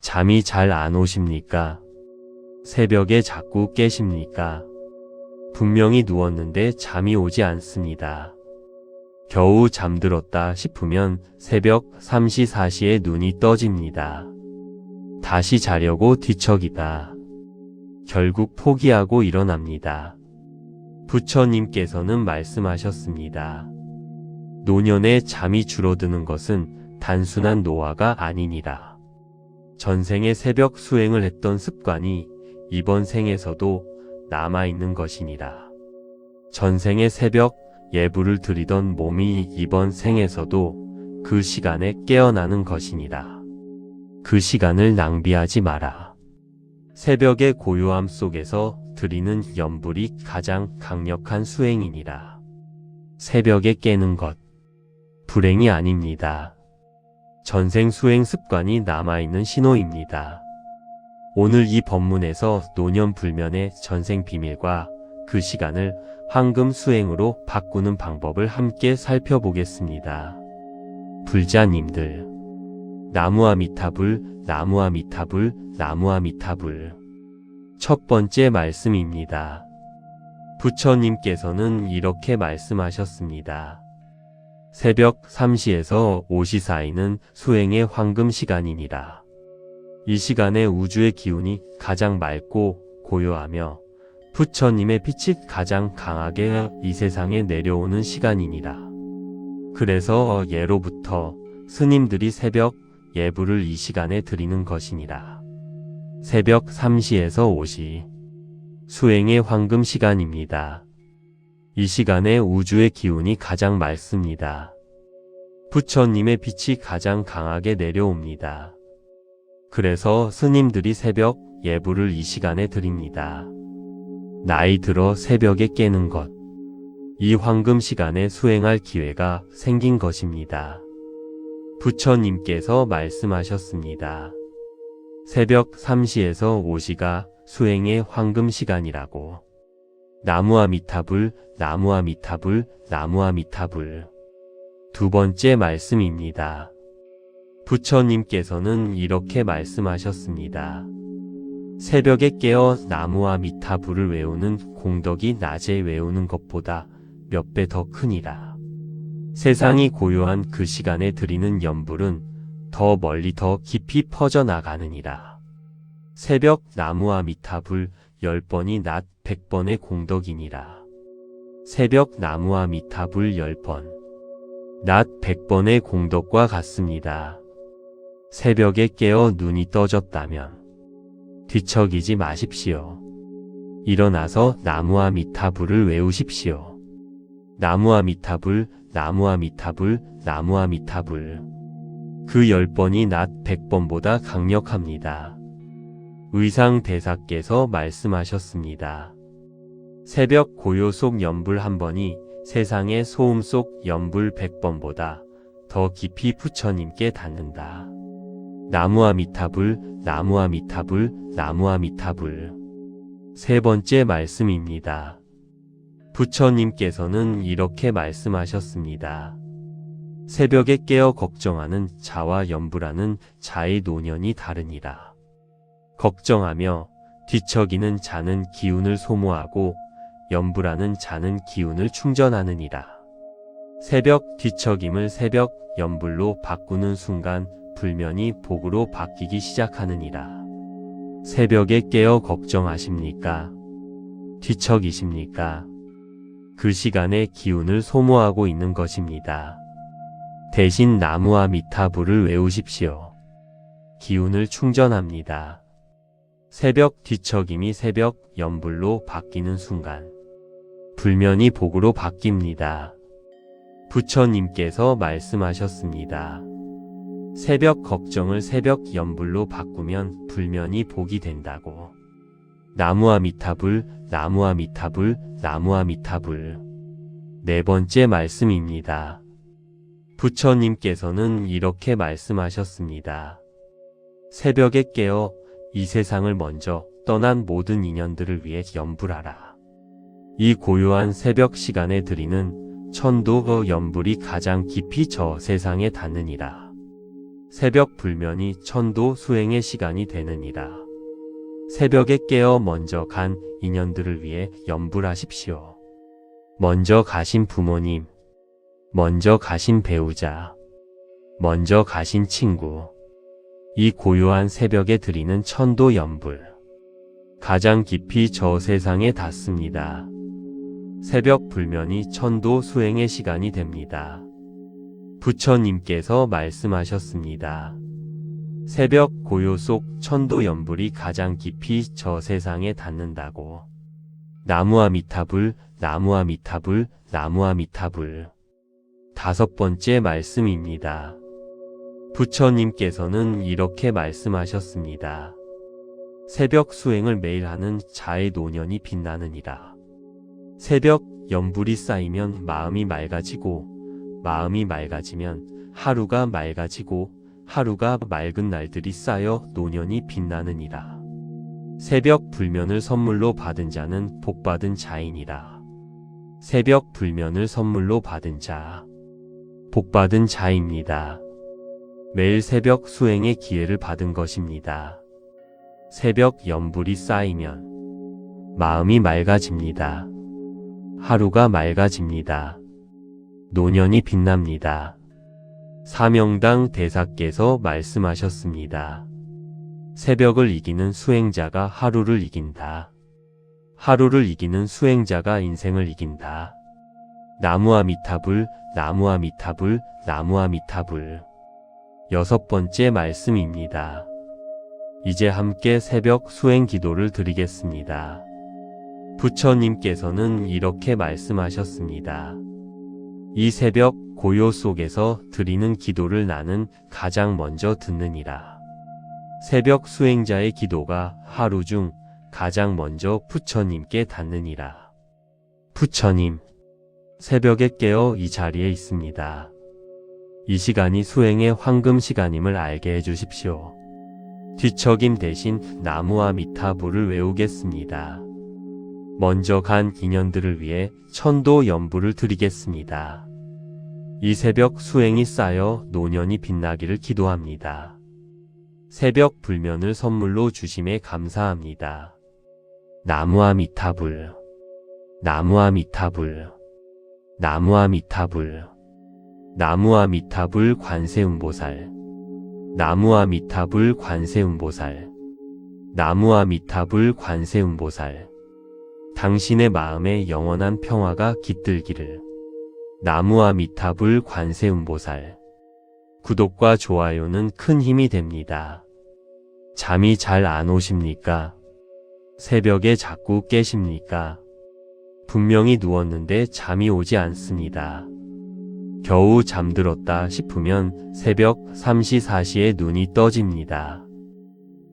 잠이 잘 안 오십니까? 새벽에 자꾸 깨십니까? 분명히 누웠는데 잠이 오지 않습니다. 겨우 잠들었다 싶으면 새벽 3시 4시에 눈이 떠집니다. 다시 자려고 뒤척이다. 결국 포기하고 일어납니다. 부처님께서는 말씀하셨습니다. 노년에 잠이 줄어드는 것은 단순한 노화가 아니니라. 전생에 새벽 수행을 했던 습관이 이번 생에서도 남아있는 것이니라. 전생에 새벽 예불을 드리던 몸이 이번 생에서도 그 시간에 깨어나는 것이니라. 그 시간을 낭비하지 마라. 새벽의 고요함 속에서 드리는 염불이 가장 강력한 수행이니라. 새벽에 깨는 것, 불행이 아닙니다. 전생 수행 습관이 남아있는 신호입니다. 오늘 이 법문에서 노년불면의 전생 비밀과 그 시간을 황금 수행으로 바꾸는 방법을 함께 살펴보겠습니다. 불자님들, 나무아미타불, 나무아미타불, 나무아미타불. 첫 번째 말씀입니다. 부처님께서는 이렇게 말씀하셨습니다. 새벽 3시에서 5시 사이는 수행의 황금 시간이니라. 이 시간에 우주의 기운이 가장 맑고 고요하며 부처님의 빛이 가장 강하게 이 세상에 내려오는 시간이니라. 그래서 예로부터 스님들이 새벽 예불을 이 시간에 드리는 것이니라. 새벽 3시에서 5시, 수행의 황금 시간입니다. 이 시간에 우주의 기운이 가장 맑습니다. 부처님의 빛이 가장 강하게 내려옵니다. 그래서 스님들이 새벽 예불을 이 시간에 드립니다. 나이 들어 새벽에 깨는 것, 이 황금 시간에 수행할 기회가 생긴 것입니다. 부처님께서 말씀하셨습니다. 새벽 3시에서 5시가 수행의 황금 시간이라고. 나무아미타불, 나무아미타불, 나무아미타불. 두 번째 말씀입니다. 부처님께서는 이렇게 말씀하셨습니다. 새벽에 깨어 나무아미타불을 외우는 공덕이 낮에 외우는 것보다 몇 배 더 크니라. 세상이 고요한 그 시간에 드리는 염불은 더 멀리 더 깊이 퍼져나가느니라. 새벽 나무아미타불 10번이 낮 100번의 공덕이니라. 새벽 나무아미타불 10번, 낮 100번의 공덕과 같습니다. 새벽에 깨어 눈이 떠졌다면 뒤척이지 마십시오. 일어나서 나무아미타불을 외우십시오. 나무아미타불, 나무아미타불, 나무아미타불. 그 10번이 낮 100번보다 강력합니다. 의상대사께서 말씀하셨습니다. 새벽 고요 속 염불 한 번이 세상의 소음 속 염불 100번보다 더 깊이 부처님께 닿는다. 나무아미타불, 나무아미타불, 나무아미타불. 세 번째 말씀입니다. 부처님께서는 이렇게 말씀하셨습니다. 새벽에 깨어 걱정하는 자와 염불하는 자의 노년이 다르니라. 걱정하며 뒤척이는 자는 기운을 소모하고 염불하는 자는 기운을 충전하느니라. 새벽 뒤척임을 새벽 염불로 바꾸는 순간 불면이 복으로 바뀌기 시작하느니라. 새벽에 깨어 걱정하십니까? 뒤척이십니까? 그 시간에 기운을 소모하고 있는 것입니다. 대신 나무아미타불을 외우십시오. 기운을 충전합니다. 새벽 뒤척임이 새벽 염불로 바뀌는 순간 불면이 복으로 바뀝니다. 부처님께서 말씀하셨습니다. 새벽 걱정을 새벽 염불로 바꾸면 불면이 복이 된다고. 나무아미타불, 나무아미타불, 나무아미타불. 네 번째 말씀입니다. 부처님께서는 이렇게 말씀하셨습니다. 새벽에 깨어 이 세상을 먼저 떠난 모든 인연들을 위해 염불하라. 이 고요한 새벽 시간에 드리는 천도 염불이 가장 깊이 저 세상에 닿느니라. 새벽 불면이 천도 수행의 시간이 되느니라. 새벽에 깨어 먼저 간 인연들을 위해 염불하십시오. 먼저 가신 부모님, 먼저 가신 배우자, 먼저 가신 친구, 이 고요한 새벽에 드리는 천도 염불, 가장 깊이 저 세상에 닿습니다. 새벽 불면이 천도 수행의 시간이 됩니다. 부처님께서 말씀하셨습니다. 새벽 고요 속 천도 염불이 가장 깊이 저 세상에 닿는다고. 나무아미타불, 나무아미타불, 나무아미타불. 5번째 말씀입니다. 부처님께서는 이렇게 말씀하셨습니다. 새벽 수행을 매일 하는 자의 노년이 빛나느니라. 새벽 염불이 쌓이면 마음이 맑아지고, 마음이 맑아지면 하루가 맑아지고, 하루가 맑은 날들이 쌓여 노년이 빛나느니라. 새벽 불면을 선물로 받은 자는 복받은 자이니라. 새벽 불면을 선물로 받은 자, 복받은 자입니다. 매일 새벽 수행의 기회를 받은 것입니다. 새벽 염불이 쌓이면 마음이 맑아집니다. 하루가 맑아집니다. 노년이 빛납니다. 사명당 대사께서 말씀하셨습니다. 새벽을 이기는 수행자가 하루를 이긴다. 하루를 이기는 수행자가 인생을 이긴다. 나무아미타불, 나무아미타불, 나무아미타불. 6번째 말씀입니다. 이제 함께 새벽 수행 기도를 드리겠습니다. 부처님께서는 이렇게 말씀하셨습니다. 이 새벽 고요 속에서 드리는 기도를 나는 가장 먼저 듣느니라. 새벽 수행자의 기도가 하루 중 가장 먼저 부처님께 닿느니라. 부처님, 새벽에 깨어 이 자리에 있습니다. 이 시간이 수행의 황금 시간임을 알게 해주십시오. 뒤척임 대신 나무아미타불을 외우겠습니다. 먼저 간 인연들을 위해 천도 염불을 드리겠습니다. 이 새벽 수행이 쌓여 노년이 빛나기를 기도합니다. 새벽 불면을 선물로 주심에 감사합니다. 나무아미타불, 나무아미타불, 나무아미타불. 나무아미타불 관세음보살, 나무아미타불 관세음보살, 나무아미타불 관세음보살. 당신의 마음에 영원한 평화가 깃들기를. 나무아미타불 관세음보살. 구독과 좋아요는 큰 힘이 됩니다. 잠이 잘 안 오십니까? 새벽에 자꾸 깨십니까? 분명히 누웠는데 잠이 오지 않습니다. 겨우 잠들었다 싶으면 새벽 3시 4시에 눈이 떠집니다.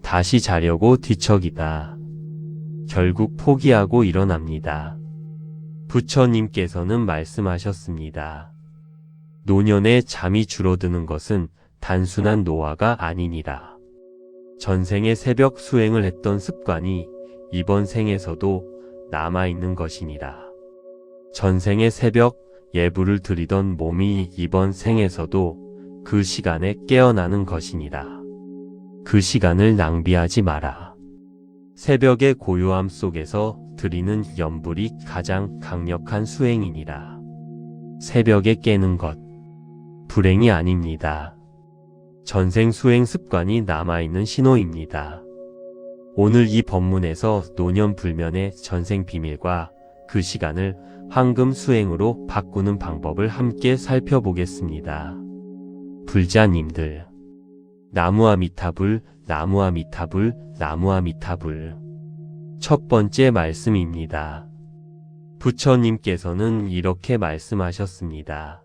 다시 자려고 뒤척이다. 결국 포기하고 일어납니다. 부처님께서는 말씀하셨습니다. 노년에 잠이 줄어드는 것은 단순한 노화가 아니니라. 전생에 새벽 수행을 했던 습관이 이번 생에서도 남아있는 것이니라. 전생에 새벽 예불을 드리던 몸이 이번 생에서도 그 시간에 깨어나는 것이니라. 그 시간을 낭비하지 마라. 새벽의 고요함 속에서 드리는 염불이 가장 강력한 수행이니라. 새벽에 깨는 것, 불행이 아닙니다. 전생 수행 습관이 남아있는 신호입니다. 오늘 이 법문에서 노년 불면의 전생 비밀과 그 시간을 황금 수행으로 바꾸는 방법을 함께 살펴보겠습니다. 불자님들, 나무아미타불, 나무아미타불, 나무아미타불. 첫 번째 말씀입니다. 부처님께서는 이렇게 말씀하셨습니다.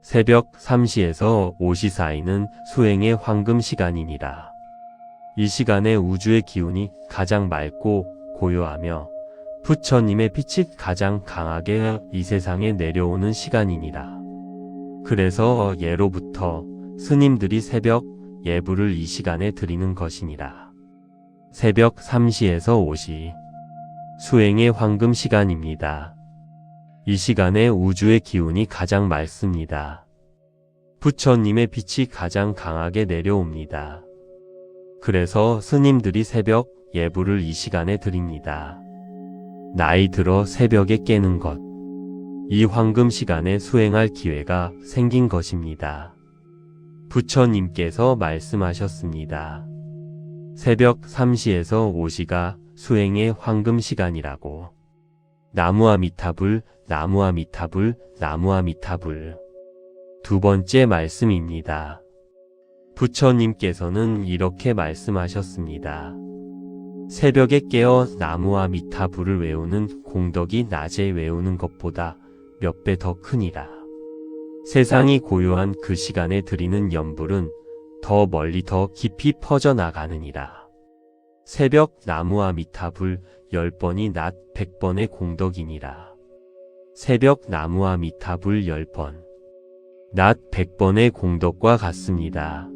새벽 3시에서 5시 사이는 수행의 황금 시간이니라. 이 시간에 우주의 기운이 가장 맑고 고요하며 부처님의 빛이 가장 강하게 이 세상에 내려오는 시간이니라. 그래서 예로부터 스님들이 새벽 예불을 이 시간에 드리는 것이니라. 새벽 3시에서 5시, 수행의 황금 시간입니다. 이 시간에 우주의 기운이 가장 맑습니다. 부처님의 빛이 가장 강하게 내려옵니다. 그래서 스님들이 새벽 예불을 이 시간에 드립니다. 나이 들어 새벽에 깨는 것. 이 황금 시간에 수행할 기회가 생긴 것입니다. 부처님께서 말씀하셨습니다. 새벽 3시에서 5시가 수행의 황금 시간이라고. 나무아미타불, 나무아미타불, 나무아미타불. 두 번째 말씀입니다. 부처님께서는 이렇게 말씀하셨습니다. 새벽에 깨어 나무아미타불을 외우는 공덕이 낮에 외우는 것보다 몇 배 더 크니라. 세상이 고요한 그 시간에 드리는 연불은 더 멀리 더 깊이 퍼져나가느니라. 새벽 나무아미타불 10번이 낮 100번의 공덕이니라. 새벽 나무아미타불 10번. 낮 100번의 공덕과 같습니다.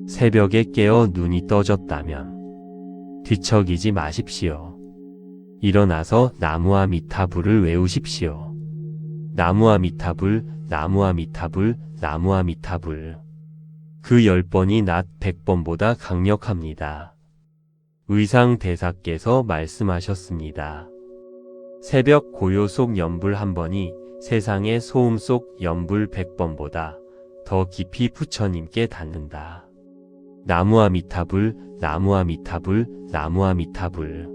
새벽에 깨어 눈이 떠졌다면 뒤척이지 마십시오. 일어나서 나무아미타불을 외우십시오. 나무아미타불, 나무아미타불, 나무아미타불. 그 10번이 낮 100번보다 강력합니다. 의상대사께서 말씀하셨습니다. 새벽 고요 속 연불 한 번이 세상의 소음 속 연불 100번보다 더 깊이 부처님께 닿는다. 나무아미타불, 나무아미타불, 나무아미타불.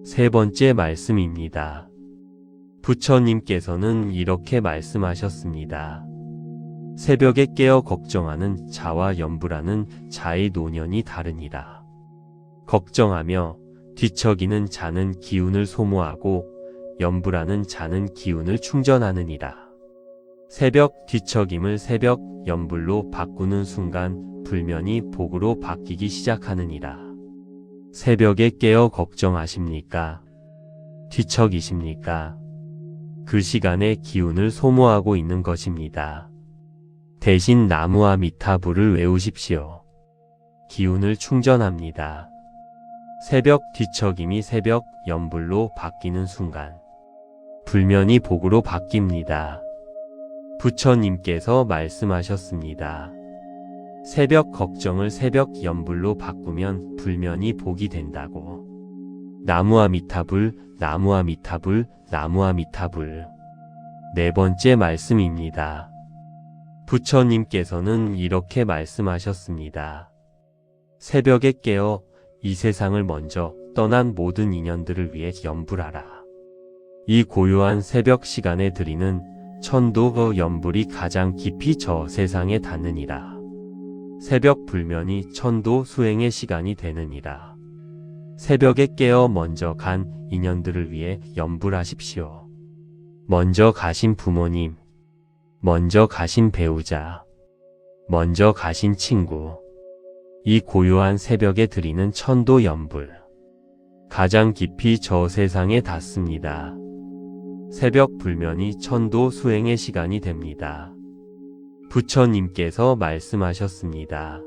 세 번째 말씀입니다. 부처님께서는 이렇게 말씀하셨습니다. 새벽에 깨어 걱정하는 자와 연불하는 자의 노년이 다르니라. 걱정하며 뒤척이는 자는 기운을 소모하고 연불하는 자는 기운을 충전하느니라. 새벽 뒤척임을 새벽 연불로 바꾸는 순간 불면이 복으로 바뀌기 시작하느니라. 새벽에 깨어 걱정하십니까? 뒤척이십니까? 그 시간에 기운을 소모하고 있는 것입니다. 대신 나무아미타불을 외우십시오. 기운을 충전합니다. 새벽 뒤척임이 새벽 연불로 바뀌는 순간 불면이 복으로 바뀝니다. 부처님께서 말씀하셨습니다. 새벽 걱정을 새벽 연불로 바꾸면 불면이 복이 된다고. 나무아미타불, 나무아미타불, 나무아미타불. 네 번째 말씀입니다. 부처님께서는 이렇게 말씀하셨습니다. 새벽에 깨어 이 세상을 먼저 떠난 모든 인연들을 위해 연불하라. 이 고요한 새벽 시간에 드리는 천도 연불이 가장 깊이 저 세상에 닿느니라. 새벽 불면이 천도 수행의 시간이 되느니라. 새벽에 깨어 먼저 간 인연들을 위해 연불하십시오. 먼저 가신 부모님, 먼저 가신 배우자, 먼저 가신 친구. 이 고요한 새벽에 드리는 천도 연불. 가장 깊이 저 세상에 닿습니다. 새벽 불면이 천도 수행의 시간이 됩니다. 부처님께서 말씀하셨습니다.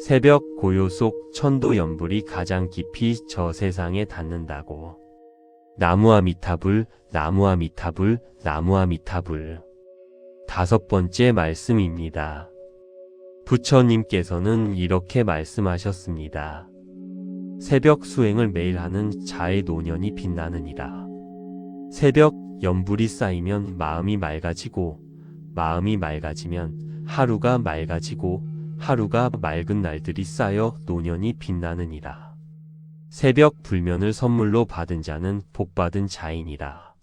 새벽 고요 속 천도 연불이 가장 깊이 저 세상에 닿는다고. 나무아미타불, 나무아미타불, 나무아미타불. 다섯 번째 말씀입니다. 부처님께서는 이렇게 말씀하셨습니다. 새벽 수행을 매일 하는 자의 노년이 빛나느니라. 새벽 연불이 쌓이면 마음이 맑아지고, 마음이 맑아지면 하루가 맑아지고, 하루가 맑은 날들이 쌓여 노년이 빛나느니라. 새벽 불면을 선물로 받은 자는 복받은 자이니라.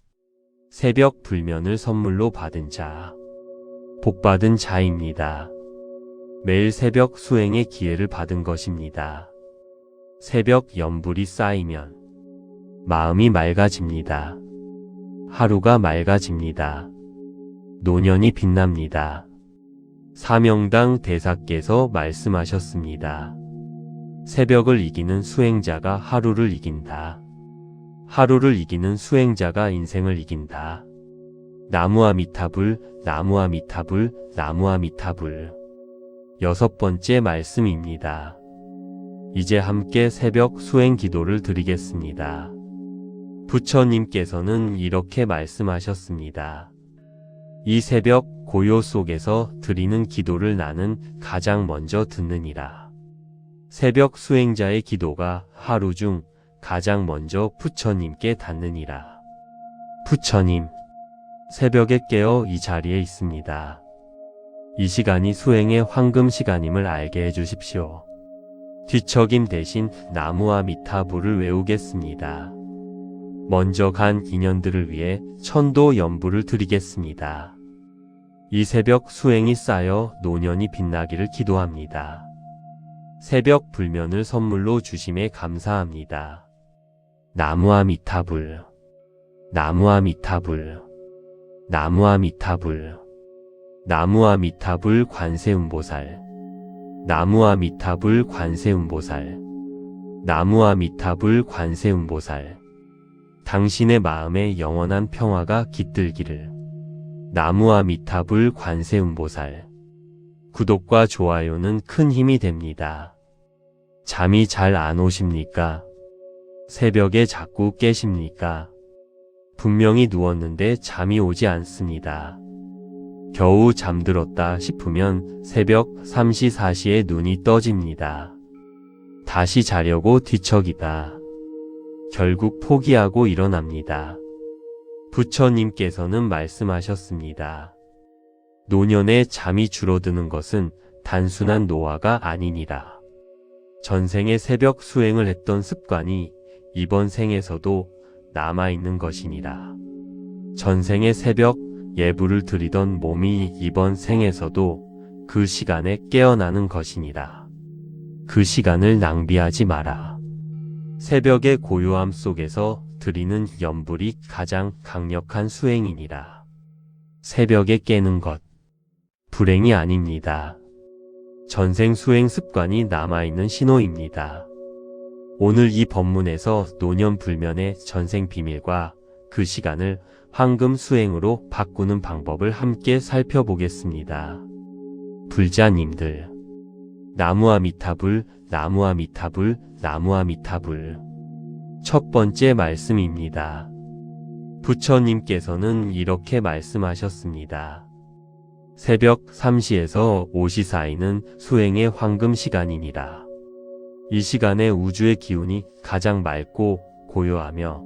새벽 불면을 선물로 받은 자, 복받은 자입니다. 매일 새벽 수행의 기회를 받은 것입니다. 새벽 연불이 쌓이면 마음이 맑아집니다. 하루가 맑아집니다. 노년이 빛납니다. 사명당 대사께서 말씀하셨습니다. 새벽을 이기는 수행자가 하루를 이긴다. 하루를 이기는 수행자가 인생을 이긴다. 나무아미타불, 나무아미타불, 나무아미타불. 여섯 번째 말씀입니다. 이제 함께 새벽 수행 기도를 드리겠습니다. 부처님께서는 이렇게 말씀하셨습니다. 이 새벽 고요 속에서 드리는 기도를 나는 가장 먼저 듣느니라. 새벽 수행자의 기도가 하루 중 가장 먼저 부처님께 닿느니라. 부처님, 새벽에 깨어 이 자리에 있습니다. 이 시간이 수행의 황금 시간임을 알게 해주십시오. 뒤척임 대신 나무와 미타불을 외우겠습니다. 먼저 간 인연들을 위해 천도 연부를 드리겠습니다. 이 새벽 수행이 쌓여 노년이 빛나기를 기도합니다. 새벽 불면을 선물로 주심에 감사합니다. 나무와 미타불, 나무와 미타불, 나무와 미타불, 나무와 미타불 관세음보살, 나무와 미타불 관세음보살, 나무와 미타불 관세음보살. 당신의 마음에 영원한 평화가 깃들기를. 나무와 미타불 관세음보살. 구독과 좋아요는 큰 힘이 됩니다. 잠이 잘 안 오십니까? 새벽에 자꾸 깨십니까? 분명히 누웠는데 잠이 오지 않습니다. 겨우 잠들었다 싶으면 새벽 3시 4시에 눈이 떠집니다. 다시 자려고 뒤척이다. 결국 포기하고 일어납니다. 부처님께서는 말씀하셨습니다. 노년에 잠이 줄어드는 것은 단순한 노화가 아니니라. 전생에 새벽 수행을 했던 습관이 이번 생에서도 남아있는 것이니라. 전생에 새벽 예불을 드리던 몸이 이번 생에서도 그 시간에 깨어나는 것이니라. 그 시간을 낭비하지 마라. 새벽의 고요함 속에서 드리는 연불이 가장 강력한 수행이니라. 새벽에 깨는 것, 불행이 아닙니다. 전생 수행 습관이 남아있는 신호입니다. 오늘 이 법문에서 노년 불면의 전생 비밀과 그 시간을 황금 수행으로 바꾸는 방법을 함께 살펴보겠습니다. 불자님들, 나무와 미타불, 나무와 미타불, 나무와 미타불. 첫 번째 말씀입니다. 부처님께서는 이렇게 말씀하셨습니다. 새벽 3시에서 5시 사이는 수행의 황금 시간이니라. 이 시간에 우주의 기운이 가장 맑고 고요하며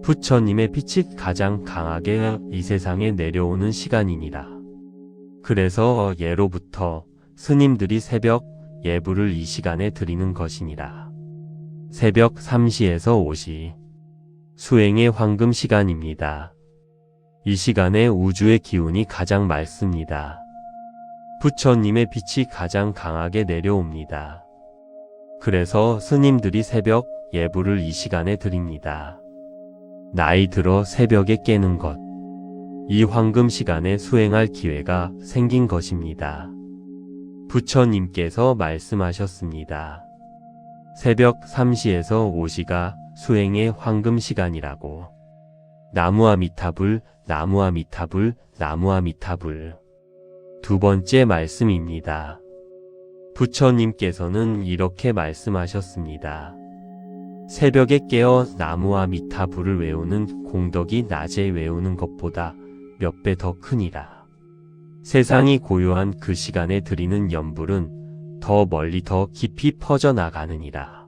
부처님의 빛이 가장 강하게 이 세상에 내려오는 시간이니라. 그래서 예로부터 스님들이 새벽 예불을 이 시간에 드리는 것이니라. 새벽 3시에서 5시, 수행의 황금 시간입니다. 이 시간에 우주의 기운이 가장 맑습니다. 부처님의 빛이 가장 강하게 내려옵니다. 그래서 스님들이 새벽 예불을 이 시간에 드립니다. 나이 들어 새벽에 깨는 것, 이 황금 시간에 수행할 기회가 생긴 것입니다. 부처님께서 말씀하셨습니다. 새벽 3시에서 5시가 수행의 황금 시간이라고. 나무와 미타불, 나무와 미타불, 나무와 미타불. 두 번째 말씀입니다. 부처님께서는 이렇게 말씀하셨습니다. 새벽에 깨어 나무와 미타불을 외우는 공덕이 낮에 외우는 것보다 몇 배 더 크니라. 세상이 고요한 그 시간에 드리는 연불은 더 멀리 더 깊이 퍼져나가느니라.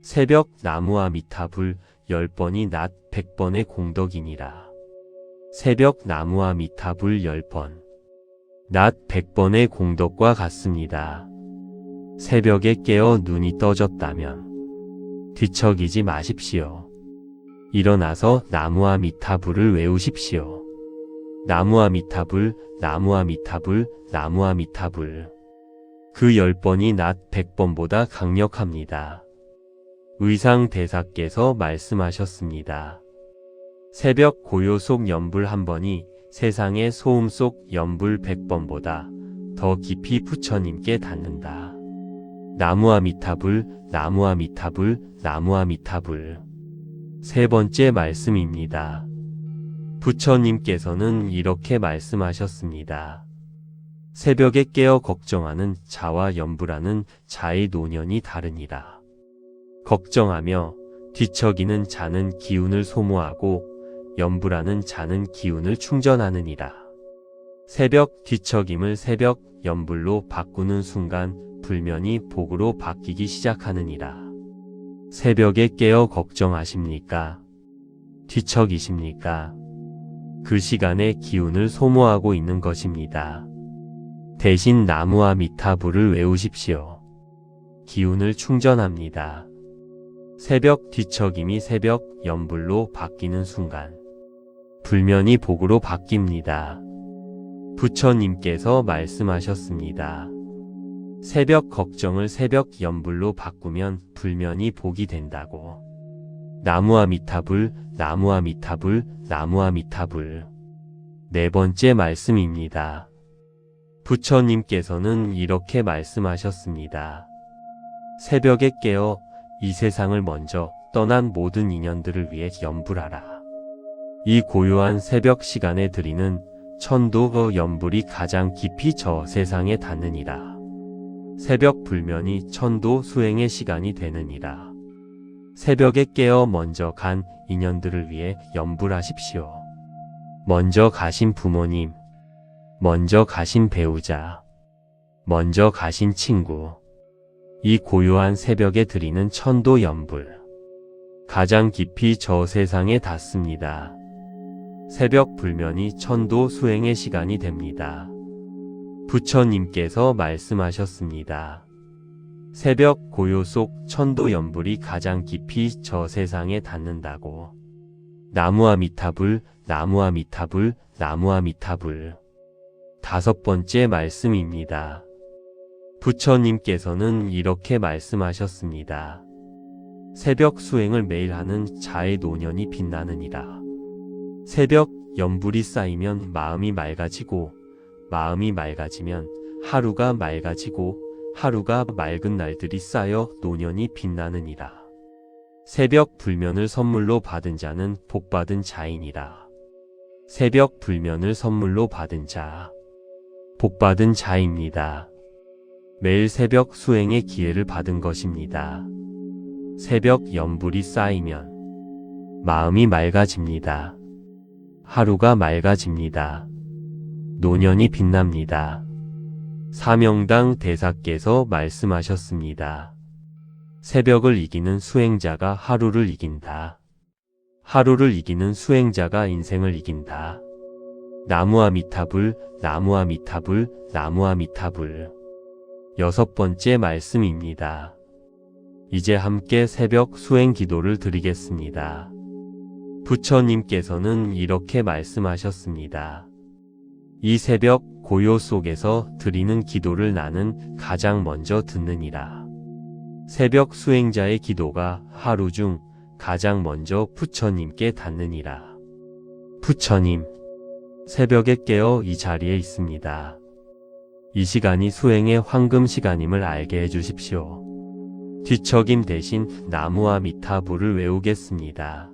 새벽 나무와 미타불 10번이 낮 100번의 공덕이니라. 새벽 나무와 미타불 10번, 낮 100번의 공덕과 같습니다. 새벽에 깨어 눈이 떠졌다면 뒤척이지 마십시오. 일어나서 나무와 미타불을 외우십시오. 나무와 미타불, 나무와 미타불, 나무와 미타불. 그 10번이 낮 100번보다 강력합니다. 의상대사께서 말씀하셨습니다. 새벽 고요 속 연불 한 번이 세상의 소음 속 연불 100번보다 더 깊이 부처님께 닿는다. 나무와 미타불, 나무와 미타불, 나무와 미타불. 세 번째 말씀입니다. 부처님께서는 이렇게 말씀하셨습니다. 새벽에 깨어 걱정하는 자와 연불하는 자의 노년이 다르니라. 걱정하며 뒤척이는 자는 기운을 소모하고 연불하는 자는 기운을 충전하느니라. 새벽 뒤척임을 새벽 연불로 바꾸는 순간 불면이 복으로 바뀌기 시작하느니라. 새벽에 깨어 걱정하십니까? 뒤척이십니까? 그 시간에 기운을 소모하고 있는 것입니다. 대신 나무와 미타불을 외우십시오. 기운을 충전합니다. 새벽 뒤척임이 새벽 연불로 바뀌는 순간 불면이 복으로 바뀝니다. 부처님께서 말씀하셨습니다. 새벽 걱정을 새벽 연불로 바꾸면 불면이 복이 된다고. 나무와 미타불, 나무와 미타불, 나무와 미타불. 네 번째 말씀입니다. 부처님께서는 이렇게 말씀하셨습니다. 새벽에 깨어 이 세상을 먼저 떠난 모든 인연들을 위해 연불하라. 이 고요한 새벽 시간에 드리는 천도 연불이 가장 깊이 저 세상에 닿느니라. 새벽 불면이 천도 수행의 시간이 되느니라. 새벽에 깨어 먼저 간 인연들을 위해 연불하십시오. 먼저 가신 부모님, 먼저 가신 배우자, 먼저 가신 친구, 이 고요한 새벽에 드리는 천도 연불, 가장 깊이 저 세상에 닿습니다. 새벽 불면이 천도 수행의 시간이 됩니다. 부처님께서 말씀하셨습니다. 새벽 고요 속 천도 연불이 가장 깊이 저 세상에 닿는다고. 나무와 미타불, 나무와 미타불, 나무와 미타불. 다섯 번째 말씀입니다. 부처님께서는 이렇게 말씀하셨습니다. 새벽 수행을 매일 하는 자의 노년이 빛나느니라. 새벽 연불이 쌓이면 마음이 맑아지고, 마음이 맑아지면 하루가 맑아지고, 하루가 맑은 날들이 쌓여 노년이 빛나느니라. 새벽 불면을 선물로 받은 자는 복받은 자이니라. 새벽 불면을 선물로 받은 자, 복받은 자입니다. 매일 새벽 수행의 기회를 받은 것입니다. 새벽 연불이 쌓이면 마음이 맑아집니다. 하루가 맑아집니다. 노년이 빛납니다. 사명당 대사께서 말씀하셨습니다. 새벽을 이기는 수행자가 하루를 이긴다. 하루를 이기는 수행자가 인생을 이긴다. 나무와 미타불, 나무와 미타불, 나무와 미타불. 여섯 번째 말씀입니다. 이제 함께 새벽 수행 기도를 드리겠습니다. 부처님께서는 이렇게 말씀하셨습니다. 이 새벽 고요 속에서 드리는 기도를 나는 가장 먼저 듣느니라. 새벽 수행자의 기도가 하루 중 가장 먼저 부처님께 닿느니라. 부처님, 새벽에 깨어 이 자리에 있습니다. 이 시간이 수행의 황금 시간임을 알게 해주십시오. 뒤척임 대신 나무와 미타불을 외우겠습니다.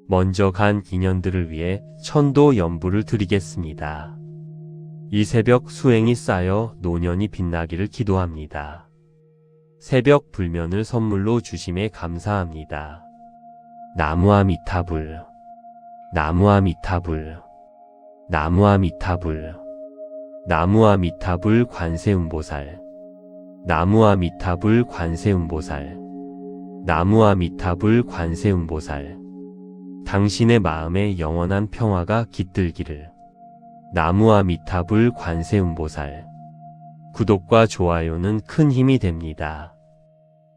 먼저 간 인연들을 위해 천도 연불을 드리겠습니다. 이 새벽 수행이 쌓여 노년이 빛나기를 기도합니다. 새벽 불면을 선물로 주심에 감사합니다. 나무와 미타불, 나무와 미타불, 나무와 미타불, 나무와 미타불 관세음보살, 나무와 미타불 관세음보살, 나무와 미타불 관세음보살. 당신의 마음에 영원한 평화가 깃들기를. 나무와 미타불 관세음보살. 구독과 좋아요는 큰 힘이 됩니다.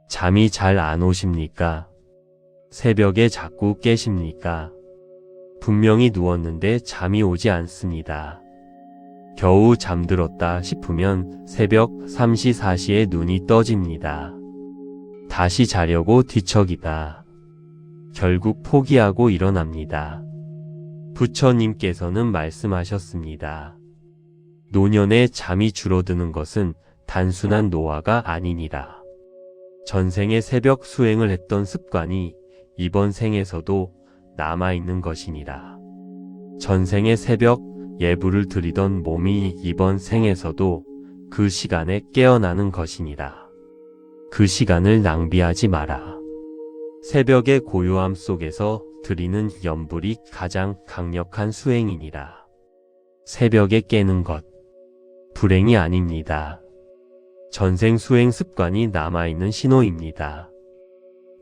잠이 잘 안 오십니까? 새벽에 자꾸 깨십니까? 분명히 누웠는데 잠이 오지 않습니다. 겨우 잠들었다 싶으면 새벽 3시 4시에 눈이 떠집니다. 다시 자려고 뒤척이다. 결국 포기하고 일어납니다. 부처님께서는 말씀하셨습니다. 노년에 잠이 줄어드는 것은 단순한 노화가 아니니라. 전생에 새벽 수행을 했던 습관이 이번 생에서도 남아있는 것이니라. 전생에 새벽 예불을 드리던 몸이 이번 생에서도 그 시간에 깨어나는 것이니라. 그 시간을 낭비하지 마라. 새벽의 고요함 속에서 드리는 연불이 가장 강력한 수행이니라. 새벽에 깨는 것. 불행이 아닙니다. 전생 수행 습관이 남아있는 신호입니다.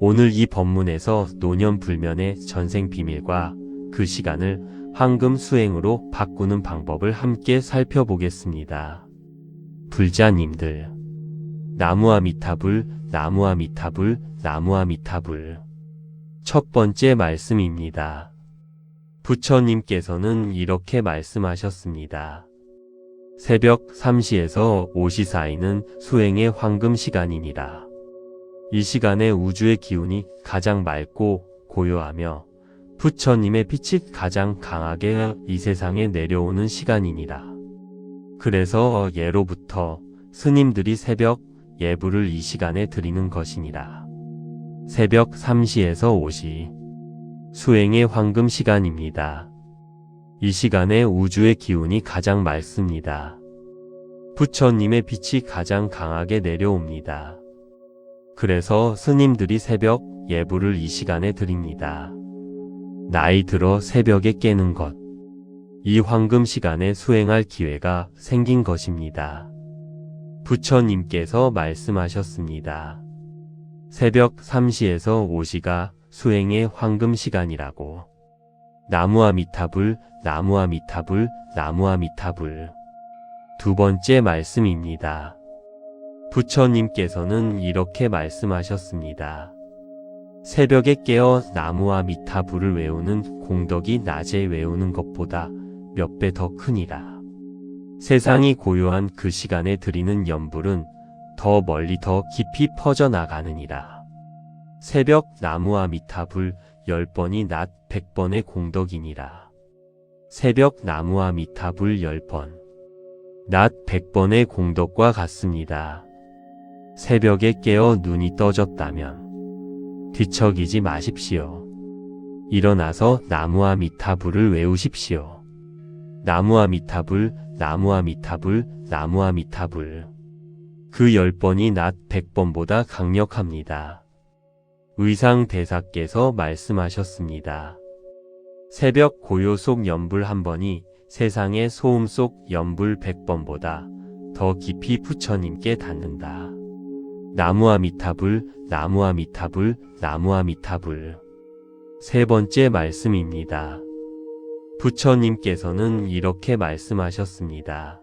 오늘 이 법문에서 노년불면의 전생 비밀과 그 시간을 황금 수행으로 바꾸는 방법을 함께 살펴보겠습니다. 불자님들, 나무아미타불, 나무아미타불, 나무아미타불. 첫 번째 말씀입니다. 부처님께서는 이렇게 말씀하셨습니다. 새벽 3시에서 5시 사이는 수행의 황금 시간이니라. 이 시간에 우주의 기운이 가장 맑고 고요하며 부처님의 빛이 가장 강하게 이 세상에 내려오는 시간이니라. 그래서 예로부터 스님들이 새벽 예불을 이 시간에 드리는 것이니라. 새벽 3시에서 5시, 수행의 황금 시간입니다. 이 시간에 우주의 기운이 가장 맑습니다. 부처님의 빛이 가장 강하게 내려옵니다. 그래서 스님들이 새벽 예불을 이 시간에 드립니다. 나이 들어 새벽에 깨는 것. 이 황금 시간에 수행할 기회가 생긴 것입니다. 부처님께서 말씀하셨습니다. 새벽 3시에서 5시가 수행의 황금 시간이라고. 나무아미타불, 나무아미타불, 나무아미타불. 두 번째 말씀입니다. 부처님께서는 이렇게 말씀하셨습니다. 새벽에 깨어 나무아미타불을 외우는 공덕이 낮에 외우는 것보다 몇 배 더 크니라. 세상이 고요한 그 시간에 드리는 연불은 더 멀리 더 깊이 퍼져나가느니라. 새벽 나무아미타불 10번이 낮 100번의 공덕이니라. 새벽 나무아미타불 10번, 낮 100번의 공덕과 같습니다. 새벽에 깨어 눈이 떠졌다면 뒤척이지 마십시오. 일어나서 나무아미타불을 외우십시오. 나무아미타불, 나무아미타불, 나무아미타불. 그 10번이 낮 100번보다 강력합니다. 의상대사께서 말씀하셨습니다. 새벽 고요 속 연불 한 번이 세상의 소음 속 연불 100번보다 더 깊이 부처님께 닿는다. 나무아미타불, 나무아미타불, 나무아미타불. 세 번째 말씀입니다. 부처님께서는 이렇게 말씀하셨습니다.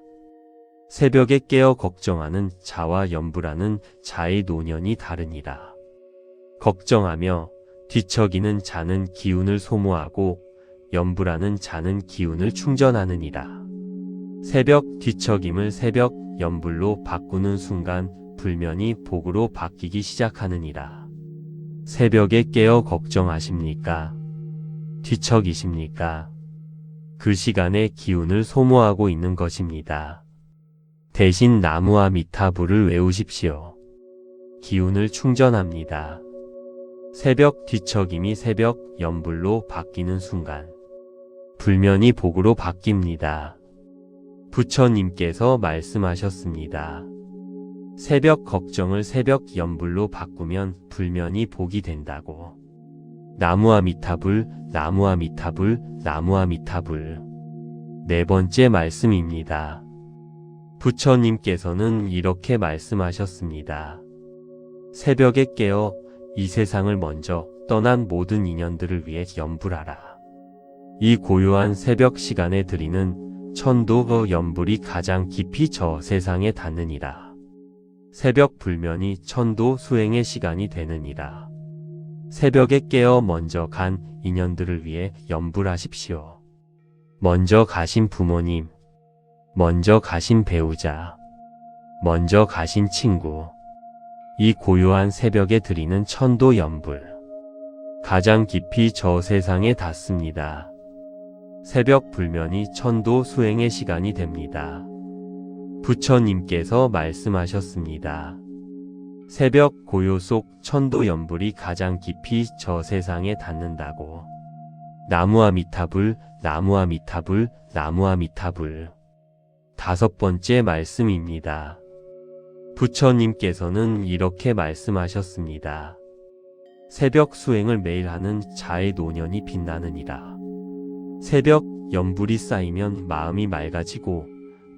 새벽에 깨어 걱정하는 자와 연불하는 자의 노년이 다르니라. 걱정하며 뒤척이는 자는 기운을 소모하고 연불하는 자는 기운을 충전하느니라. 새벽 뒤척임을 새벽 연불로 바꾸는 순간 불면이 복으로 바뀌기 시작하느니라. 새벽에 깨어 걱정하십니까? 뒤척이십니까? 그 시간에 기운을 소모하고 있는 것입니다. 대신 나무아미타불을 외우십시오. 기운을 충전합니다. 새벽 뒤척임이 새벽 연불로 바뀌는 순간 불면이 복으로 바뀝니다. 부처님께서 말씀하셨습니다. 새벽 걱정을 새벽 연불로 바꾸면 불면이 복이 된다고. 나무아미타불, 나무아미타불, 나무아미타불. 네 번째 말씀입니다. 부처님께서는 이렇게 말씀하셨습니다. 새벽에 깨어 이 세상을 먼저 떠난 모든 인연들을 위해 연불하라. 이 고요한 새벽 시간에 드리는 천도 연불이 가장 깊이 저 세상에 닿느니라. 새벽 불면이 천도 수행의 시간이 되느니라. 새벽에 깨어 먼저 간 인연들을 위해 연불하십시오. 먼저 가신 부모님, 먼저 가신 배우자, 먼저 가신 친구, 이 고요한 새벽에 드리는 천도 연불, 가장 깊이 저 세상에 닿습니다. 새벽 불면이 천도 수행의 시간이 됩니다. 부처님께서 말씀하셨습니다. 새벽 고요 속 천도 연불이 가장 깊이 저 세상에 닿는다고. 나무아미타불, 나무아미타불, 나무아미타불. 다섯 번째 말씀입니다. 부처님께서는 이렇게 말씀하셨습니다. 새벽 수행을 매일 하는 자의 노년이 빛나느니라. 새벽 연불이 쌓이면 마음이 맑아지고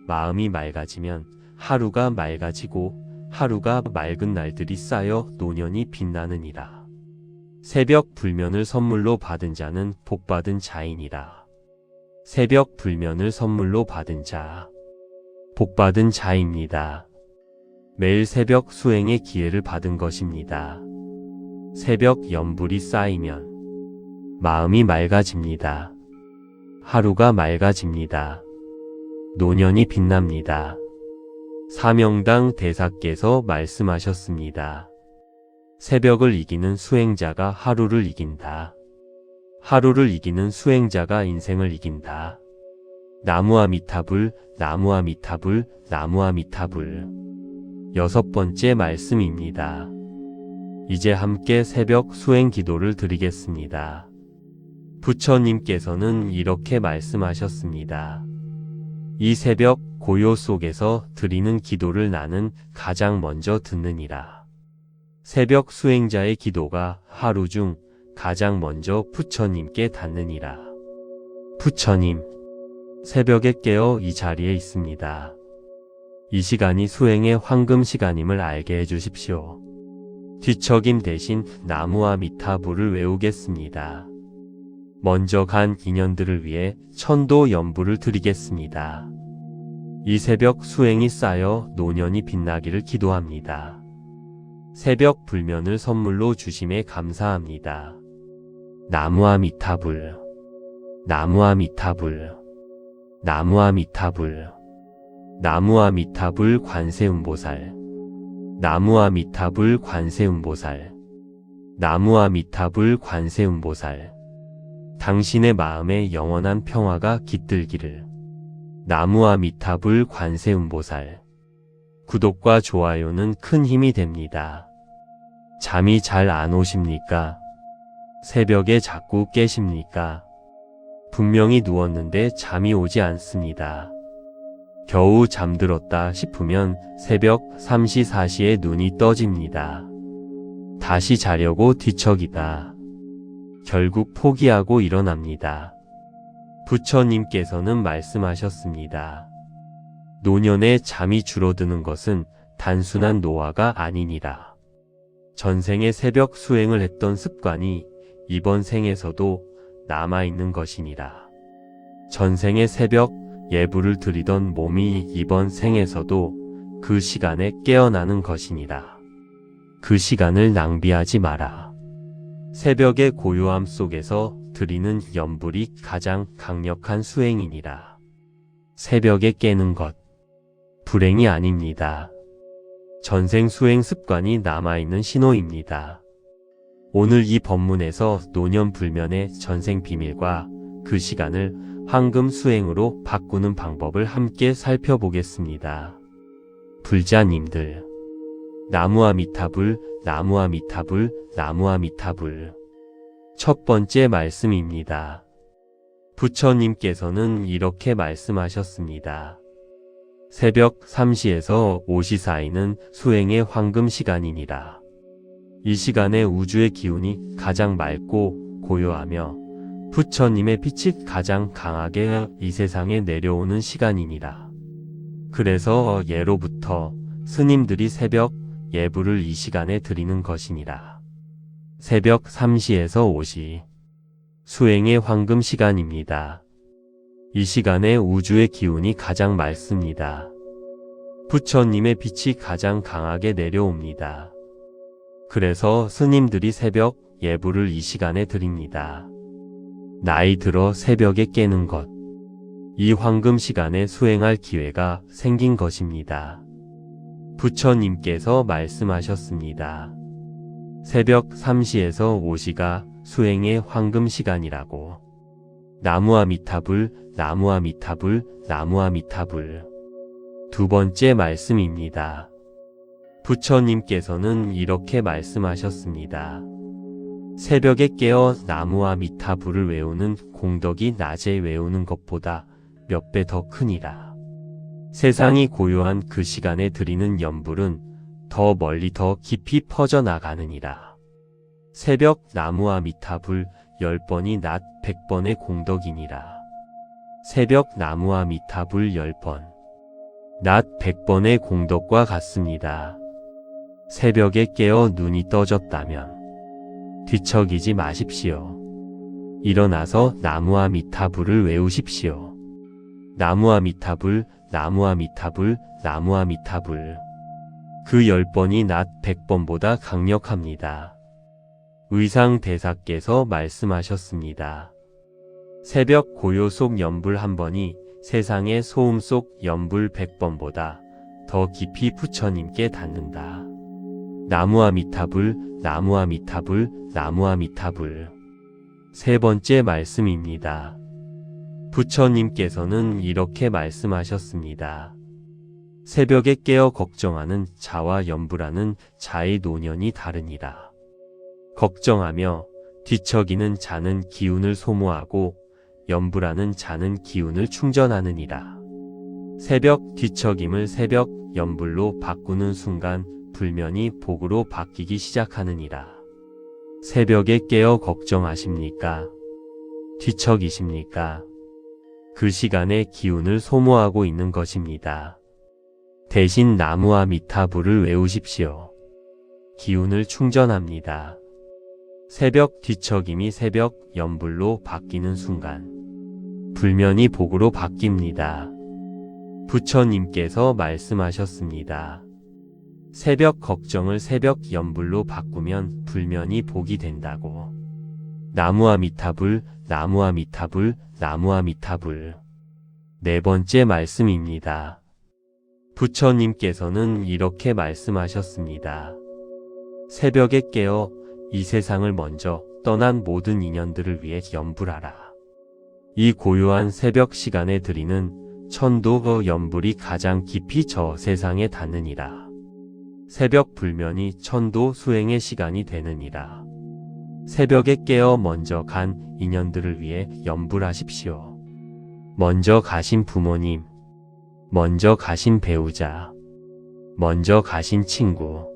마음이 맑아지면 하루가 맑아지고 하루가 맑은 날들이 쌓여 노년이 빛나느니라. 새벽 불면을 선물로 받은 자는 복받은 자이니라. 새벽 불면을 선물로 받은 자, 복받은 자입니다. 매일 새벽 수행의 기회를 받은 것입니다. 새벽 연불이 쌓이면 마음이 맑아집니다. 하루가 맑아집니다. 노년이 빛납니다. 사명당 대사께서 말씀하셨습니다. 새벽을 이기는 수행자가 하루를 이긴다. 하루를 이기는 수행자가 인생을 이긴다. 나무아미타불, 나무아미타불, 나무아미타불. 6번째 말씀입니다. 이제 함께 새벽 수행 기도를 드리겠습니다. 부처님께서는 이렇게 말씀하셨습니다. 이 새벽 고요 속에서 드리는 기도를 나는 가장 먼저 듣느니라. 새벽 수행자의 기도가 하루 중 가장 먼저 부처님께 닿느니라. 부처님, 새벽에 깨어 이 자리에 있습니다. 이 시간이 수행의 황금 시간임을 알게 해주십시오. 뒤척임 대신 나무아미타불을 외우겠습니다. 먼저 간 인연들을 위해 천도 연불을 드리겠습니다. 이 새벽 수행이 쌓여 노년이 빛나기를 기도합니다. 새벽 불면을 선물로 주심에 감사합니다. 나무아미타불, 나무아미타불, 나무아미타불, 나무아미타불 관세음보살, 나무아미타불 관세음보살, 나무아미타불 관세음보살. 당신의 마음에 영원한 평화가 깃들기를. 나무아미타불 관세음보살. 구독과 좋아요는 큰 힘이 됩니다. 잠이 잘 안 오십니까? 새벽에 자꾸 깨십니까? 분명히 누웠는데 잠이 오지 않습니다. 겨우 잠들었다 싶으면 새벽 3시 4시에 눈이 떠집니다. 다시 자려고 뒤척이다. 결국 포기하고 일어납니다. 부처님께서는 말씀하셨습니다. 노년에 잠이 줄어드는 것은 단순한 노화가 아니니라. 전생에 새벽 수행을 했던 습관이 이번 생에서도 남아있는 것이니라. 전생에 새벽 예불을 드리던 몸이 이번 생에서도 그 시간에 깨어나는 것이니라. 그 시간을 낭비하지 마라. 새벽의 고요함 속에서 드리는 연불이 가장 강력한 수행이니라. 새벽에 깨는 것, 불행이 아닙니다. 전생 수행 습관이 남아있는 신호입니다. 오늘 이 법문에서 노년 불면의 전생 비밀과 그 시간을 황금 수행으로 바꾸는 방법을 함께 살펴보겠습니다. 불자님들, 나무아미타불, 나무아미타불, 나무아미타불. 첫 번째 말씀입니다. 부처님께서는 이렇게 말씀하셨습니다. 새벽 3시에서 5시 사이는 수행의 황금 시간이니라. 이 시간에 우주의 기운이 가장 맑고 고요하며 부처님의 빛이 가장 강하게 이 세상에 내려오는 시간이니라. 그래서 예로부터 스님들이 새벽 예불을 이 시간에 드리는 것이니라. 새벽 3시에서 5시. 수행의 황금 시간입니다. 이 시간에 우주의 기운이 가장 맑습니다. 부처님의 빛이 가장 강하게 내려옵니다. 그래서 스님들이 새벽 예불을 이 시간에 드립니다. 나이 들어 새벽에 깨는 것. 이 황금 시간에 수행할 기회가 생긴 것입니다. 부처님께서 말씀하셨습니다. 새벽 3시에서 5시가 수행의 황금 시간이라고. 나무아미타불, 나무아미타불, 나무아미타불. 두 번째 말씀입니다. 부처님께서는 이렇게 말씀하셨습니다. 새벽에 깨어 나무아미타불을 외우는 공덕이 낮에 외우는 것보다 몇 배 더 크니라. 세상이 고요한 그 시간에 드리는 연불은 더 멀리 더 깊이 퍼져나가느니라. 새벽 나무아미타불 10번이 낮 100번의 공덕이니라. 새벽 나무와 미타불 10번. 낮 100번의 공덕과 같습니다. 새벽에 깨어 눈이 떠졌다면 뒤척이지 마십시오. 일어나서 나무와 미타불을 외우십시오. 나무와 미타불, 나무와 미타불, 나무와 미타불. 그 10번이 낮 100번보다 강력합니다. 의상대사께서 말씀하셨습니다. 새벽 고요 속 연불 한 번이 세상의 소음 속 연불 100번보다 더 깊이 부처님께 닿는다. 나무와 미타불, 나무와 미타불, 나무와 미타불. 세 번째 말씀입니다. 부처님께서는 이렇게 말씀하셨습니다. 새벽에 깨어 걱정하는 자와 연불하는 자의 노년이 다르니라. 걱정하며 뒤척이는 자는 기운을 소모하고 연불하는 자는 기운을 충전하느니라. 새벽 뒤척임을 새벽 연불로 바꾸는 순간 불면이 복으로 바뀌기 시작하느니라. 새벽에 깨어 걱정하십니까? 뒤척이십니까? 그 시간에 기운을 소모하고 있는 것입니다. 대신 나무와 미타불을 외우십시오. 기운을 충전합니다. 새벽 뒤척임이 새벽 연불로 바뀌는 순간 불면이 복으로 바뀝니다. 부처님께서 말씀하셨습니다. 새벽 걱정을 새벽 연불로 바꾸면 불면이 복이 된다고. 나무와 미타불, 나무와 미타불, 나무와 미타불. 네 번째 말씀입니다. 부처님께서는 이렇게 말씀하셨습니다. 새벽에 깨어 이 세상을 먼저 떠난 모든 인연들을 위해 연불하라. 이 고요한 새벽 시간에 드리는 천도 연불이 가장 깊이 저 세상에 닿느니라. 새벽 불면이 천도 수행의 시간이 되느니라. 새벽에 깨어 먼저 간 인연들을 위해 연불하십시오. 먼저 가신 부모님, 먼저 가신 배우자, 먼저 가신 친구,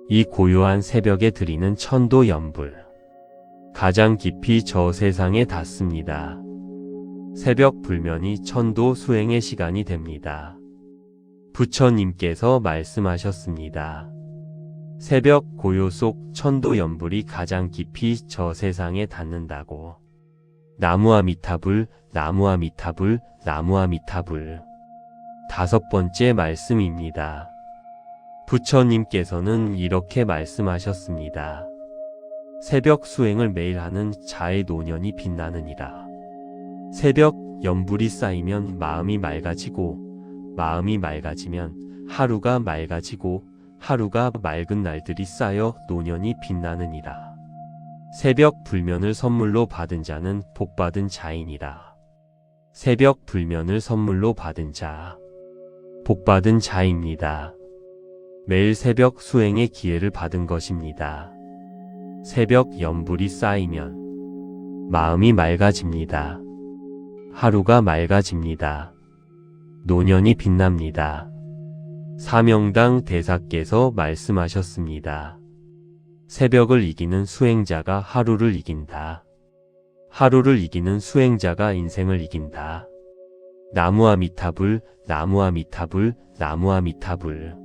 이 고요한 새벽에 드리는 천도 연불, 가장 깊이 저 세상에 닿습니다. 새벽 불면이 천도 수행의 시간이 됩니다. 부처님께서 말씀하셨습니다. 새벽 고요 속 천도 연불이 가장 깊이 저 세상에 닿는다고. 나무와 미타불, 나무와 미타불, 나무와 미타불. 다섯 번째 말씀입니다. 부처님께서는 이렇게 말씀하셨습니다. 새벽 수행을 매일 하는 자의 노년이 빛나느니라. 새벽 연불이 쌓이면 마음이 맑아지고, 마음이 맑아지면 하루가 맑아지고, 하루가 맑은 날들이 쌓여 노년이 빛나느니라. 새벽 불면을 선물로 받은 자는 복받은 자이니라. 새벽 불면을 선물로 받은 자, 복받은 자입니다. 매일 새벽 수행의 기회를 받은 것입니다. 새벽 연불이 쌓이면 마음이 맑아집니다. 하루가 맑아집니다. 노년이 빛납니다. 사명당 대사께서 말씀하셨습니다. 새벽을 이기는 수행자가 하루를 이긴다. 하루를 이기는 수행자가 인생을 이긴다. 나무와 미타불, 나무와 미타불, 나무와 미타불.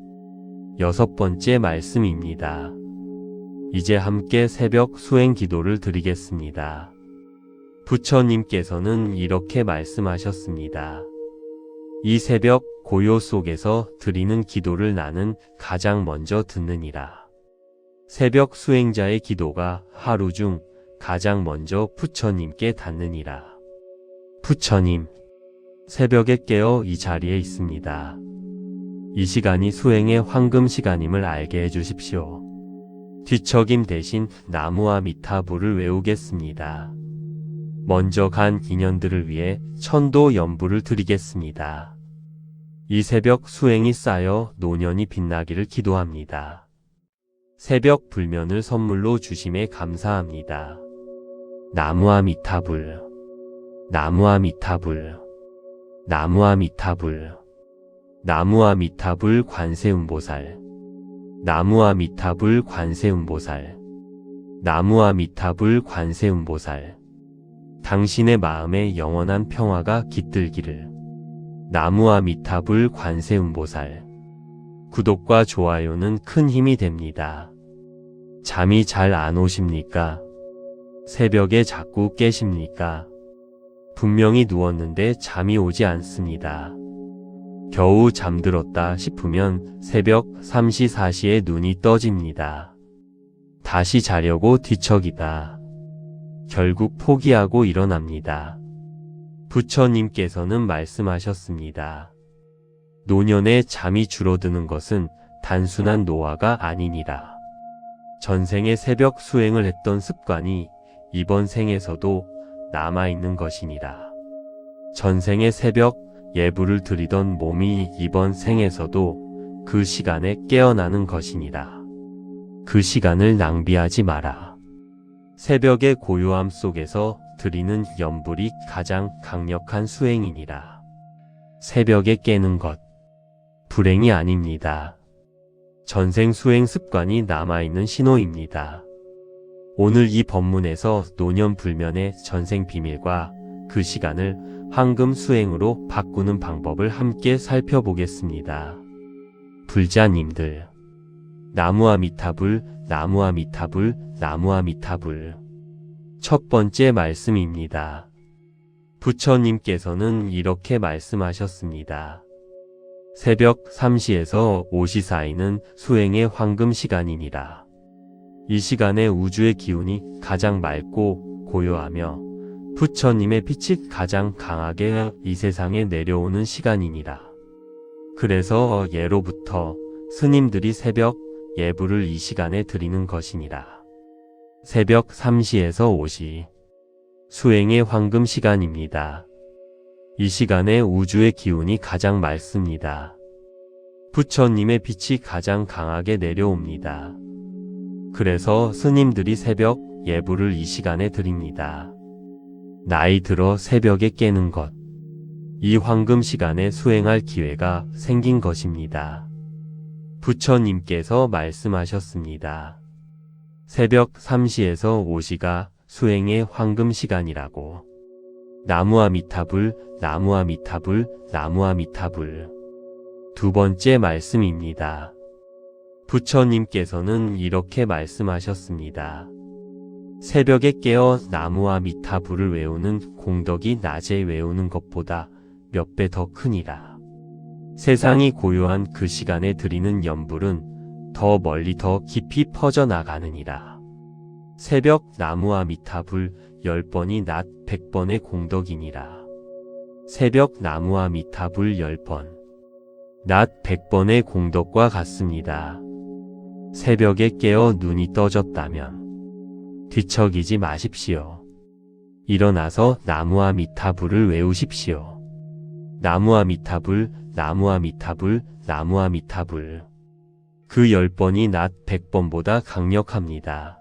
여섯 번째 말씀입니다. 이제 함께 새벽 수행 기도를 드리겠습니다. 부처님께서는 이렇게 말씀하셨습니다. 이 새벽 고요 속에서 드리는 기도를 나는 가장 먼저 듣느니라. 새벽 수행자의 기도가 하루 중 가장 먼저 부처님께 닿느니라. 부처님, 새벽에 깨어 이 자리에 있습니다. 이 시간이 수행의 황금 시간임을 알게 해주십시오. 뒤척임 대신 나무와 미타불을 외우겠습니다. 먼저 간 인연들을 위해 천도 연불을 드리겠습니다. 이 새벽 수행이 쌓여 노년이 빛나기를 기도합니다. 새벽 불면을 선물로 주심에 감사합니다. 나무와 미타불, 나무와 미타불, 나무와 미타불, 나무와 미타불 관세음보살, 나무와 미타불 관세음보살, 나무와 미타불 관세음보살. 당신의 마음에 영원한 평화가 깃들기를. 나무아미타불 관세음보살. 구독과 좋아요는 큰 힘이 됩니다. 잠이 잘 안 오십니까? 새벽에 자꾸 깨십니까? 분명히 누웠는데 잠이 오지 않습니다. 겨우 잠들었다 싶으면 새벽 3시 4시에 눈이 떠집니다. 다시 자려고 뒤척이다. 결국 포기하고 일어납니다. 부처님께서는 말씀하셨습니다. 노년에 잠이 줄어드는 것은 단순한 노화가 아니니라. 전생에 새벽 수행을 했던 습관이 이번 생에서도 남아있는 것이니라. 전생에 새벽 예불을 드리던 몸이 이번 생에서도 그 시간에 깨어나는 것이니라. 그 시간을 낭비하지 마라. 새벽의 고요함 속에서 드리는 염불이 가장 강력한 수행이니라. 새벽에 깨는 것, 불행이 아닙니다. 전생 수행 습관이 남아있는 신호입니다. 오늘 이 법문에서 노년불면의 전생 비밀과 그 시간을 황금 수행으로 바꾸는 방법을 함께 살펴보겠습니다. 불자님들, 나무아미타불, 나무아미타불, 나무아미타불. 첫 번째 말씀입니다. 부처님께서는 이렇게 말씀하셨습니다. 새벽 3시에서 5시 사이는 수행의 황금 시간이니라. 이 시간에 우주의 기운이 가장 맑고 고요하며 부처님의 빛이 가장 강하게 이 세상에 내려오는 시간이니라. 그래서 예로부터 스님들이 새벽 예불을 이 시간에 드리는 것이니라. 새벽 3시에서 5시, 수행의 황금 시간입니다. 이 시간에 우주의 기운이 가장 맑습니다. 부처님의 빛이 가장 강하게 내려옵니다. 그래서 스님들이 새벽 예불을 이 시간에 드립니다. 나이 들어 새벽에 깨는 것, 이 황금 시간에 수행할 기회가 생긴 것입니다. 부처님께서 말씀하셨습니다. 새벽 3시에서 5시가 수행의 황금 시간이라고. 나무아미타불, 나무아미타불, 나무아미타불. 두 번째 말씀입니다. 부처님께서는 이렇게 말씀하셨습니다. 새벽에 깨어 나무아미타불을 외우는 공덕이 낮에 외우는 것보다 몇 배 더 크니라. 세상이 고요한 그 시간에 드리는 염불은 더 멀리 더 깊이 퍼져나가느니라. 새벽 나무아미타불 10번이 낮 100번의 공덕이니라. 새벽 나무아미타불 10번, 낮 100번의 공덕과 같습니다. 새벽에 깨어 눈이 떠졌다면 뒤척이지 마십시오. 일어나서 나무아미타불을 외우십시오. 나무아미타불, 나무아미타불, 나무아미타불. 그 10번이 낮 100번보다 강력합니다.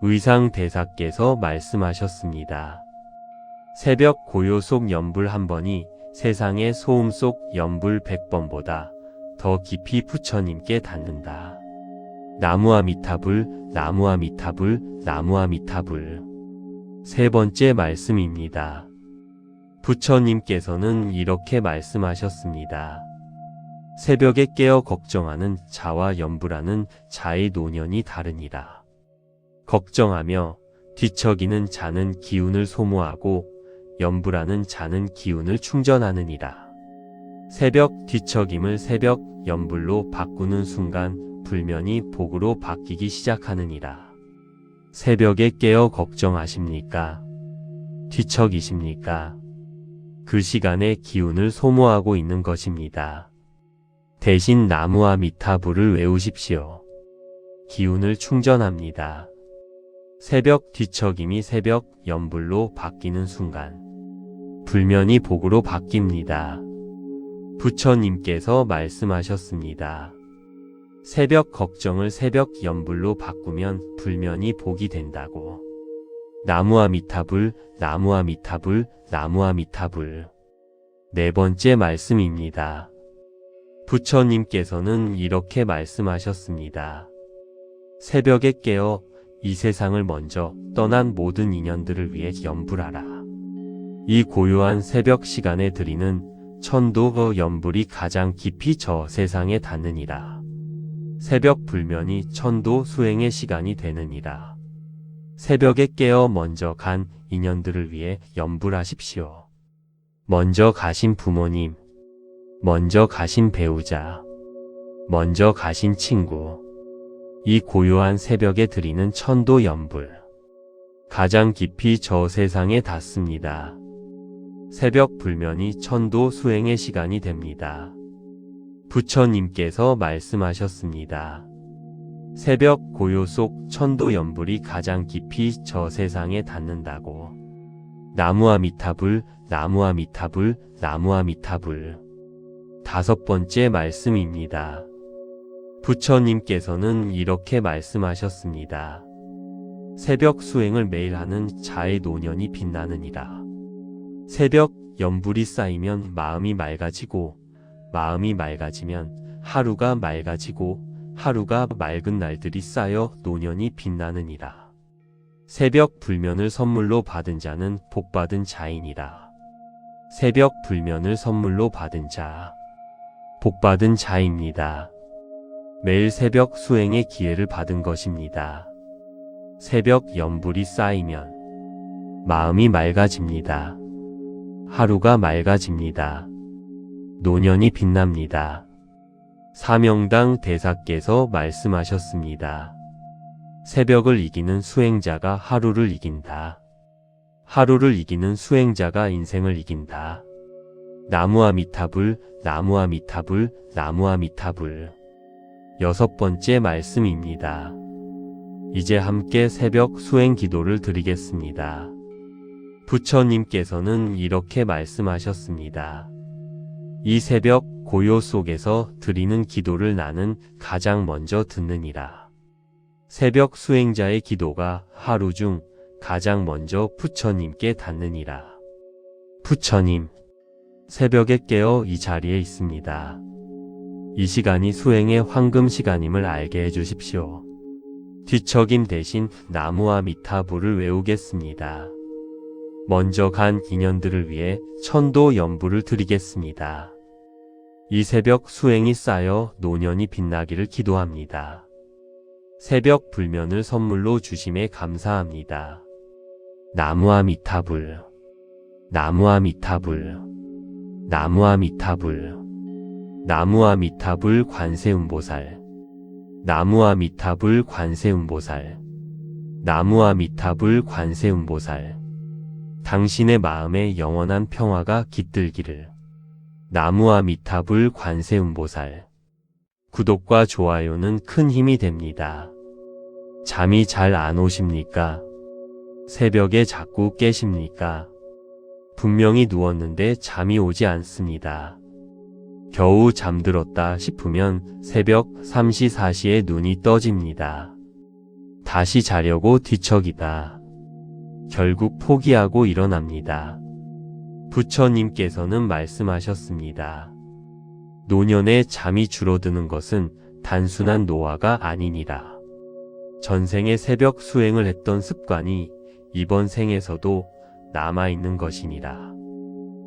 의상대사께서 말씀하셨습니다. 새벽 고요 속 염불 한 번이 세상의 소음 속 염불 100번보다 더 깊이 부처님께 닿는다. 나무아미타불, 나무아미타불, 나무아미타불. 세 번째 말씀입니다. 부처님께서는 이렇게 말씀하셨습니다. 새벽에 깨어 걱정하는 자와 염불하는 자의 노년이 다르니라. 걱정하며 뒤척이는 자는 기운을 소모하고 염불하는 자는 기운을 충전하느니라. 새벽 뒤척임을 새벽 염불로 바꾸는 순간 불면이 복으로 바뀌기 시작하느니라. 새벽에 깨어 걱정하십니까? 뒤척이십니까? 그 시간에 기운을 소모하고 있는 것입니다. 대신 나무아미타불을 외우십시오. 기운을 충전합니다. 새벽 뒤척임이 새벽 염불로 바뀌는 순간 불면이 복으로 바뀝니다. 부처님께서 말씀하셨습니다. 새벽 걱정을 새벽 염불로 바꾸면 불면이 복이 된다고. 나무아미타불, 나무아미타불, 나무아미타불. 네 번째 말씀입니다. 부처님께서는 이렇게 말씀하셨습니다. 새벽에 깨어 이 세상을 먼저 떠난 모든 인연들을 위해 염불하라. 이 고요한 새벽 시간에 드리는 천도 염불이 가장 깊이 저 세상에 닿느니라. 새벽 불면이 천도 수행의 시간이 되느니라. 새벽에 깨어 먼저 간 인연들을 위해 염불하십시오. 먼저 가신 부모님, 먼저 가신 배우자, 먼저 가신 친구, 이 고요한 새벽에 드리는 천도 염불, 가장 깊이 저 세상에 닿습니다. 새벽 불면이 천도 수행의 시간이 됩니다. 부처님께서 말씀하셨습니다. 새벽 고요 속 천도 염불이 가장 깊이 저 세상에 닿는다고. 나무아미타불, 나무아미타불, 나무아미타불. 5번째 말씀입니다. 부처님께서는 이렇게 말씀하셨습니다. 새벽 수행을 매일 하는 자의 노년이 빛나느니라. 새벽 염불이 쌓이면 마음이 맑아지고, 마음이 맑아지면 하루가 맑아지고, 하루가 맑은 날들이 쌓여 노년이 빛나느니라. 새벽 불면을 선물로 받은 자는 복받은 자이니라. 새벽 불면을 선물로 받은 자, 복받은 자입니다. 매일 새벽 수행의 기회를 받은 것입니다. 새벽 염불이 쌓이면 마음이 맑아집니다. 하루가 맑아집니다. 노년이 빛납니다. 사명당 대사께서 말씀하셨습니다. 새벽을 이기는 수행자가 하루를 이긴다. 하루를 이기는 수행자가 인생을 이긴다. 나무아미타불, 나무아미타불, 나무아미타불. 6번째 말씀입니다. 이제 함께 새벽 수행 기도를 드리겠습니다. 부처님께서는 이렇게 말씀하셨습니다. 이 새벽 고요 속에서 드리는 기도를 나는 가장 먼저 듣느니라. 새벽 수행자의 기도가 하루 중 가장 먼저 부처님께 닿느니라. 부처님, 새벽에 깨어 이 자리에 있습니다. 이 시간이 수행의 황금 시간임을 알게 해주십시오. 뒤척임 대신 나무아미타불을 외우겠습니다. 먼저 간 인연들을 위해 천도 염불을 드리겠습니다. 이 새벽 수행이 쌓여 노년이 빛나기를 기도합니다. 새벽 불면을 선물로 주심에 감사합니다. 나무아미타불, 나무아미타불, 나무아미타불, 나무아미타불 관세음보살, 나무아미타불 관세음보살, 나무아미타불 관세음보살. 당신의 마음에 영원한 평화가 깃들기를. 나무아미타불 관세음보살. 구독과 좋아요는 큰 힘이 됩니다. 잠이 잘 안 오십니까? 새벽에 자꾸 깨십니까? 분명히 누웠는데 잠이 오지 않습니다. 겨우 잠들었다 싶으면 새벽 3시 4시에 눈이 떠집니다. 다시 자려고 뒤척이다. 결국 포기하고 일어납니다. 부처님께서는 말씀하셨습니다. 노년에 잠이 줄어드는 것은 단순한 노화가 아니니라. 전생에 새벽 수행을 했던 습관이 이번 생에서도 남아있는 것이니라.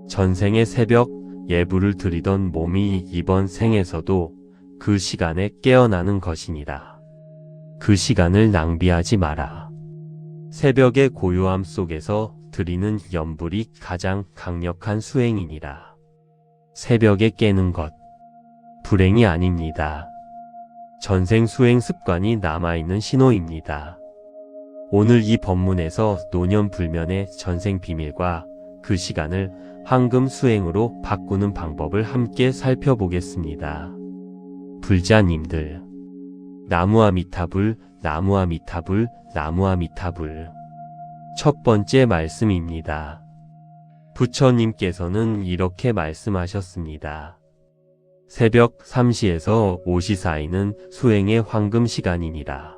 전생에 새벽 예불을 드리던 몸이 이번 생에서도 그 시간에 깨어나는 것이니라. 그 시간을 낭비하지 마라. 새벽의 고요함 속에서 드리는 염불이 가장 강력한 수행이니라. 새벽에 깨는 것, 불행이 아닙니다. 전생 수행 습관이 남아있는 신호입니다. 오늘 이 법문에서 노년 불면의 전생 비밀과 그 시간을 황금 수행으로 바꾸는 방법을 함께 살펴보겠습니다. 불자님들, 나무아미타불, 나무아미타불, 나무아미타불. 첫 번째 말씀입니다. 부처님께서는 이렇게 말씀하셨습니다. 새벽 3시에서 5시 사이는 수행의 황금 시간이니라.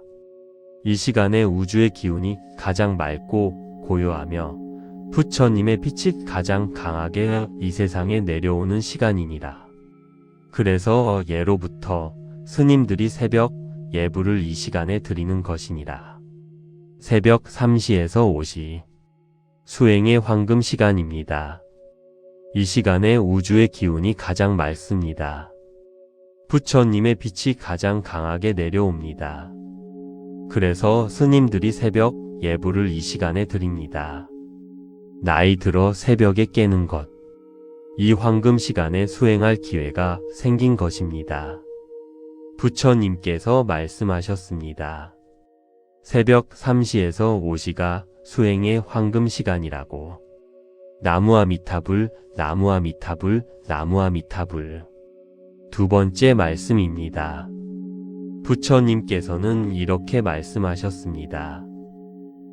이 시간에 우주의 기운이 가장 맑고 고요하며 부처님의 빛이 가장 강하게 이 세상에 내려오는 시간이니라. 그래서 예로부터 스님들이 새벽 예불을 이 시간에 드리는 것이니라. 새벽 3시에서 5시. 수행의 황금 시간입니다. 이 시간에 우주의 기운이 가장 맑습니다. 부처님의 빛이 가장 강하게 내려옵니다. 그래서 스님들이 새벽 예불을 이 시간에 드립니다. 나이 들어 새벽에 깨는 것. 이 황금 시간에 수행할 기회가 생긴 것입니다. 부처님께서 말씀하셨습니다. 새벽 3시에서 5시가 수행의 황금 시간이라고. 나무아미타불, 나무아미타불, 나무아미타불. 두 번째 말씀입니다. 부처님께서는 이렇게 말씀하셨습니다.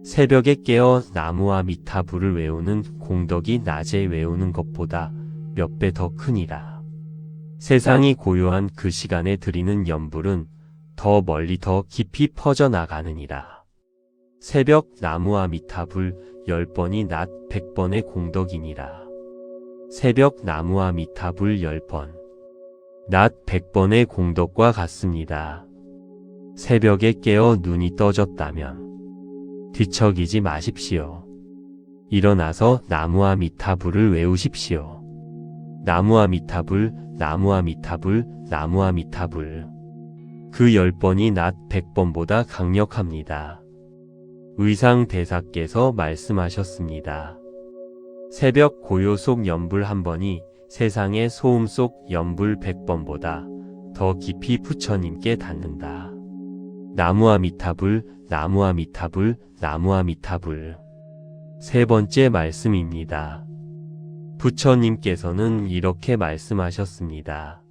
새벽에 깨어 나무아미타불을 외우는 공덕이 낮에 외우는 것보다 몇 배 더 크니라. 세상이 고요한 그 시간에 드리는 연불은 더 멀리 더 깊이 퍼져나가느니라. 새벽 나무아미타불 10번이 낮 100번의 공덕이니라. 새벽 나무아미타불 10번. 낮 100번의 공덕과 같습니다. 새벽에 깨어 눈이 떠졌다면 뒤척이지 마십시오. 일어나서 나무아미타불을 외우십시오. 나무아미타불, 나무아미타불, 나무아미타불. 그 10번이 낮 100번보다 강력합니다. 의상대사께서 말씀하셨습니다. 새벽 고요 속 연불 한 번이 세상의 소음 속 연불 100번보다 더 깊이 부처님께 닿는다. 나무아미타불, 나무아미타불, 나무아미타불. 세 번째 말씀입니다. 부처님께서는 이렇게 말씀하셨습니다.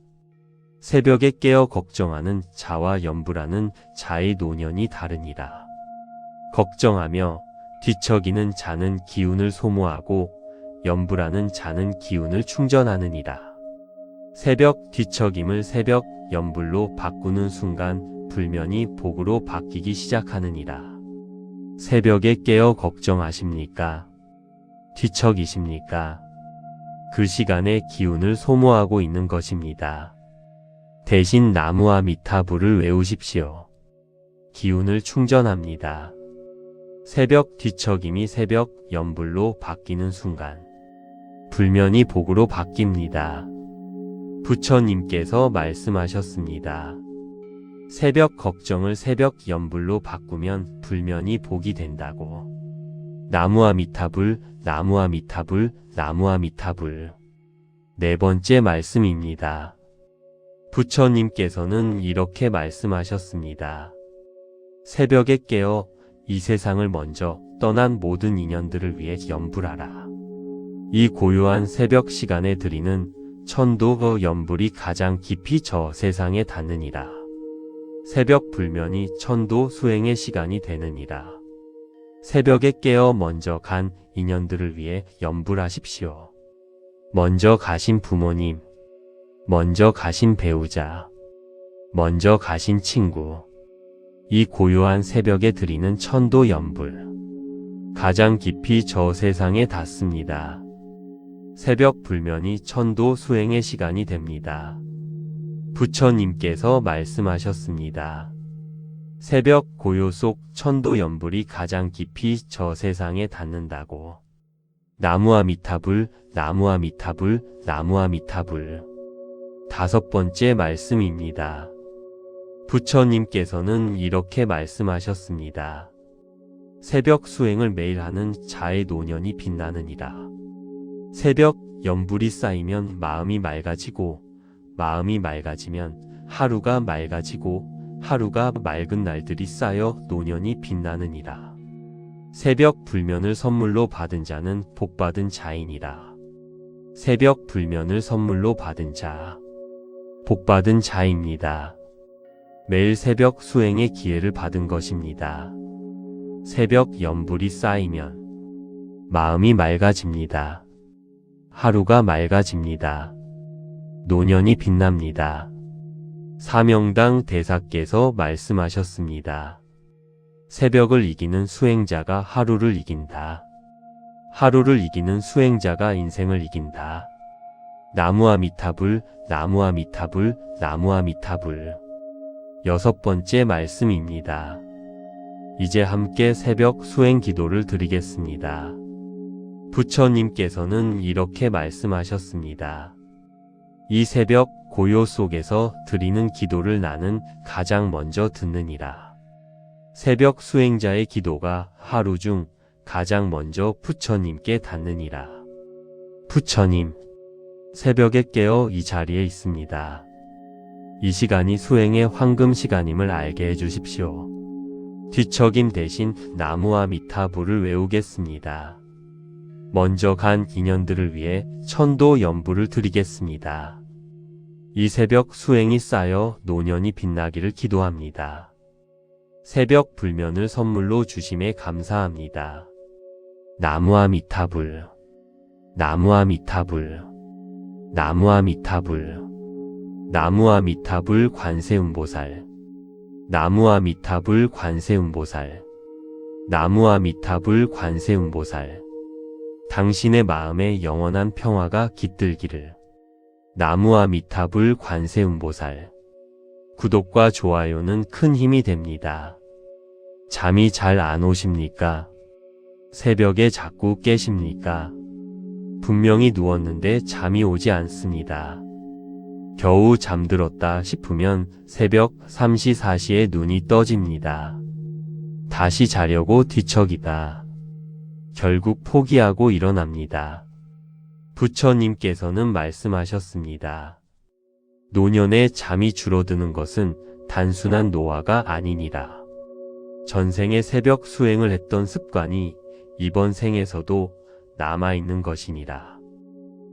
새벽에 깨어 걱정하는 자와 연불하는 자의 노년이 다르니라. 걱정하며 뒤척이는 자는 기운을 소모하고 연불하는 자는 기운을 충전하느니라. 새벽 뒤척임을 새벽 연불로 바꾸는 순간 불면이 복으로 바뀌기 시작하느니라. 새벽에 깨어 걱정하십니까? 뒤척이십니까? 그 시간에 기운을 소모하고 있는 것입니다. 대신 나무아미타불을 외우십시오. 기운을 충전합니다. 새벽 뒤척임이 새벽 연불로 바뀌는 순간 불면이 복으로 바뀝니다. 부처님께서 말씀하셨습니다. 새벽 걱정을 새벽 연불로 바꾸면 불면이 복이 된다고. 나무아미타불, 나무아미타불, 나무아미타불. 네 번째 말씀입니다. 부처님께서는 이렇게 말씀하셨습니다. 새벽에 깨어 이 세상을 먼저 떠난 모든 인연들을 위해 연불하라. 이 고요한 새벽 시간에 드리는 천도 연불이 가장 깊이 저 세상에 닿느니라. 새벽 불면이 천도 수행의 시간이 되느니라. 새벽에 깨어 먼저 간 인연들을 위해 연불하십시오. 먼저 가신 부모님, 먼저 가신 배우자, 먼저 가신 친구. 이 고요한 새벽에 드리는 천도 연불. 가장 깊이 저 세상에 닿습니다. 새벽 불면이 천도 수행의 시간이 됩니다. 부처님께서 말씀하셨습니다. 새벽 고요 속 천도 연불이 가장 깊이 저 세상에 닿는다고. 나무아미타불, 나무아미타불, 나무아미타불. 다섯 번째 말씀입니다. 부처님께서는 이렇게 말씀하셨습니다. 새벽 수행을 매일 하는 자의 노년이 빛나느니라. 새벽 연불이 쌓이면 마음이 맑아지고, 마음이 맑아지면 하루가 맑아지고, 하루가 맑은 날들이 쌓여 노년이 빛나느니라. 새벽 불면을 선물로 받은 자는 복받은 자이니라. 새벽 불면을 선물로 받은 자, 복받은 자입니다. 매일 새벽 수행의 기회를 받은 것입니다. 새벽 연불이 쌓이면 마음이 맑아집니다. 하루가 맑아집니다. 노년이 빛납니다. 사명당 대사께서 말씀하셨습니다. 새벽을 이기는 수행자가 하루를 이긴다. 하루를 이기는 수행자가 인생을 이긴다. 나무아미타불, 나무아미타불, 나무아미타불. 여섯 번째 말씀입니다. 이제 함께 새벽 수행 기도를 드리겠습니다. 부처님께서는 이렇게 말씀하셨습니다. 이 새벽 고요 속에서 드리는 기도를 나는 가장 먼저 듣느니라. 새벽 수행자의 기도가 하루 중 가장 먼저 부처님께 닿느니라. 부처님, 새벽에 깨어 이 자리에 있습니다. 이 시간이 수행의 황금 시간임을 알게 해주십시오. 뒤척임 대신 나무와 미타불을 외우겠습니다. 먼저 간 인연들을 위해 천도 연부를 드리겠습니다. 이 새벽 수행이 쌓여 노년이 빛나기를 기도합니다. 새벽 불면을 선물로 주심에 감사합니다. 나무와 미타불, 나무와 미타불, 나무와 미타불, 나무와 미타불 관세음보살, 나무와 미타불 관세음보살, 나무와 미타불 관세음보살, 당신의 마음에 영원한 평화가 깃들기를. 나무와 미타불 관세음보살. 구독과 좋아요는 큰 힘이 됩니다. 잠이 잘 안 오십니까? 새벽에 자꾸 깨십니까? 분명히 누웠는데 잠이 오지 않습니다. 겨우 잠들었다 싶으면 새벽 3시 4시에 눈이 떠집니다. 다시 자려고 뒤척이다. 결국 포기하고 일어납니다. 부처님께서는 말씀하셨습니다. 노년에 잠이 줄어드는 것은 단순한 노화가 아니니라. 전생에 새벽 수행을 했던 습관이 이번 생에서도 남아있는 것이니라.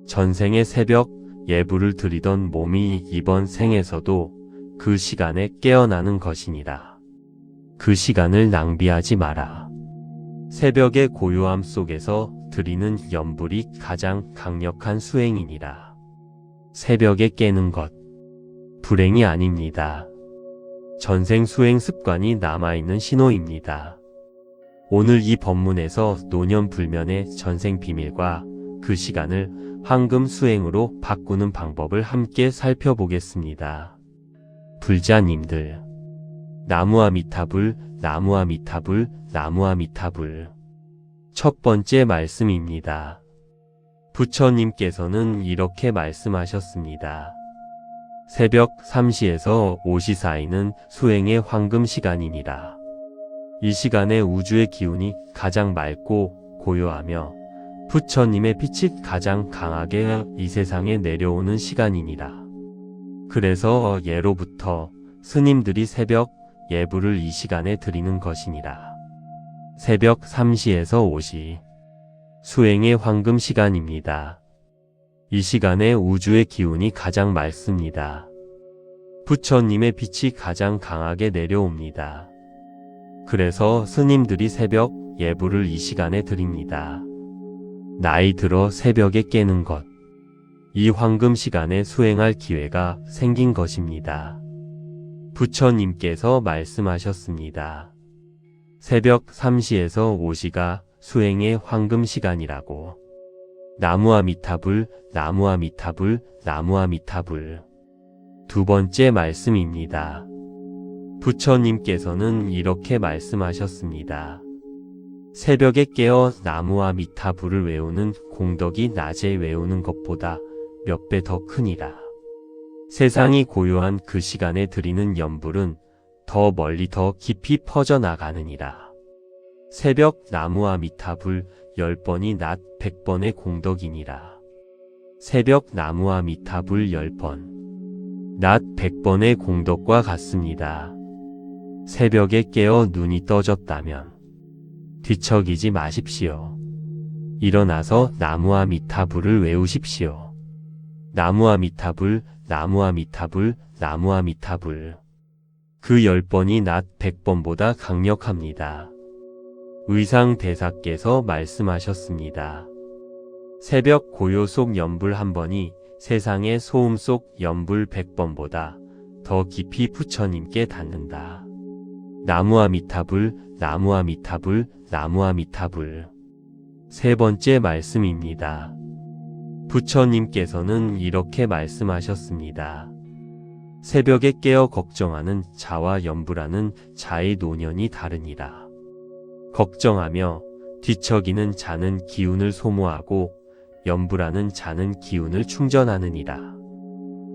전생에 새벽 예불을 드리던 몸이 이번 생에서도 그 시간에 깨어나는 것이니라. 그 시간을 낭비하지 마라. 새벽의 고요함 속에서 드리는 연불이 가장 강력한 수행이니라. 새벽에 깨는 것, 불행이 아닙니다. 전생 수행 습관이 남아있는 신호입니다. 오늘 이 법문에서 노년 불면의 전생 비밀과 그 시간을 황금 수행으로 바꾸는 방법을 함께 살펴보겠습니다. 불자님들, 나무와 미타불, 나무와 미타불, 나무와 미타불. 첫 번째 말씀입니다. 부처님께서는 이렇게 말씀하셨습니다. 새벽 3시에서 5시 사이는 수행의 황금 시간이니라. 이 시간에 우주의 기운이 가장 맑고 고요하며 부처님의 빛이 가장 강하게 이 세상에 내려오는 시간이니라. 그래서 예로부터 스님들이 새벽 예불을 이 시간에 드리는 것이니라. 새벽 3시에서 5시, 수행의 황금 시간입니다. 이 시간에 우주의 기운이 가장 맑습니다. 부처님의 빛이 가장 강하게 내려옵니다. 그래서 스님들이 새벽 예불을 이 시간에 드립니다. 나이 들어 새벽에 깨는 것, 이 황금 시간에 수행할 기회가 생긴 것입니다. 부처님께서 말씀하셨습니다. 새벽 3시에서 5시가 수행의 황금 시간이라고. 나무와 미타불, 나무와 미타불, 나무와 미타불. 두 번째 말씀입니다. 부처님께서는 이렇게 말씀하셨습니다. 새벽에 깨어 나무와 미타불을 외우는 공덕이 낮에 외우는 것보다 몇 배 더 크니라. 세상이 고요한 그 시간에 드리는 연불은 더 멀리 더 깊이 퍼져나가느니라. 새벽 나무와 미타불 10번이 낮 100번의 공덕이니라. 새벽 나무와 미타불 10번, 낮 100번의 공덕과 같습니다. 새벽에 깨어 눈이 떠졌다면 뒤척이지 마십시오. 일어나서 나무와 미타불을 외우십시오. 나무와 미타불, 나무와 미타불, 나무와 미타불. 그 10번이 낮 100번보다 강력합니다. 의상대사께서 말씀하셨습니다. 새벽 고요 속 연불 한 번이 세상의 소음 속 연불 100번보다 더 깊이 부처님께 닿는다. 나무와 미타불, 나무와 미타불, 나무와 미타불. 세 번째 말씀입니다. 부처님께서는 이렇게 말씀하셨습니다. 새벽에 깨어 걱정하는 자와 연불하는 자의 노년이 다르니라. 걱정하며 뒤척이는 자는 기운을 소모하고 염불하는 자는 기운을 충전하느니라.